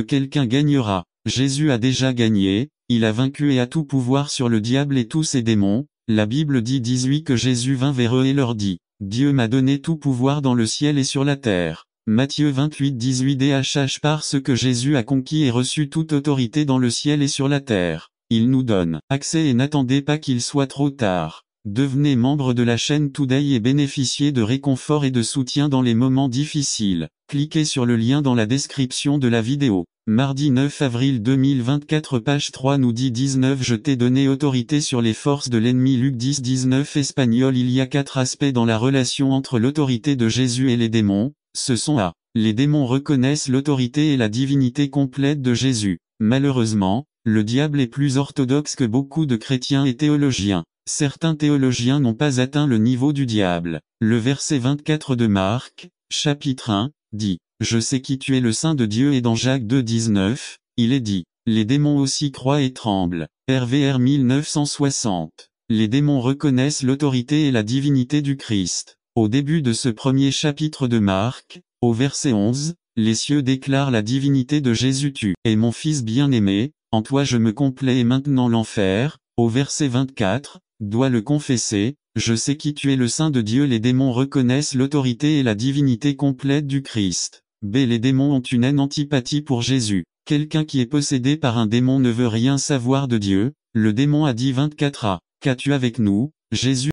quelqu'un gagnera. Jésus a déjà gagné, il a vaincu et a tout pouvoir sur le diable et tous ses démons. La Bible dit 18 que Jésus vint vers eux et leur dit, Dieu m'a donné tout pouvoir dans le ciel et sur la terre. Matthieu 28 18 DHH parce que Jésus a conquis et reçu toute autorité dans le ciel et sur la terre. Il nous donne accès et n'attendez pas qu'il soit trop tard. Devenez membre de la chaîne Today et bénéficiez de réconfort et de soutien dans les moments difficiles. Cliquez sur le lien dans la description de la vidéo. Mardi 9 avril 2024 page 3 nous dit 19 Je t'ai donné autorité sur les forces de l'ennemi Luc 10 19 Espagnol Il y a 4 aspects dans la relation entre l'autorité de Jésus et les démons, ce sont a. Les démons reconnaissent l'autorité et la divinité complète de Jésus. Malheureusement, Le diable est plus orthodoxe que beaucoup de chrétiens et théologiens. Certains théologiens n'ont pas atteint le niveau du diable. Le verset 24 de Marc, chapitre 1, dit « Je sais qui tu es le Saint de Dieu » et dans Jacques 2, 19, il est dit « Les démons aussi croient et tremblent ». RVR 1960. Les démons reconnaissent l'autorité et la divinité du Christ. Au début de ce premier chapitre de Marc, au verset 11, les cieux déclarent la divinité de Jésus. Tu es mon Fils bien-aimé, en toi je me complais et maintenant l'enfer, au verset 24, doit le confesser, je sais qui tu es le Saint de Dieu. Les démons reconnaissent l'autorité et la divinité complète du Christ. B. Les démons ont une antipathie pour Jésus. Quelqu'un qui est possédé par un démon ne veut rien savoir de Dieu. Le démon a dit 24a. Qu'as-tu avec nous, Jésus?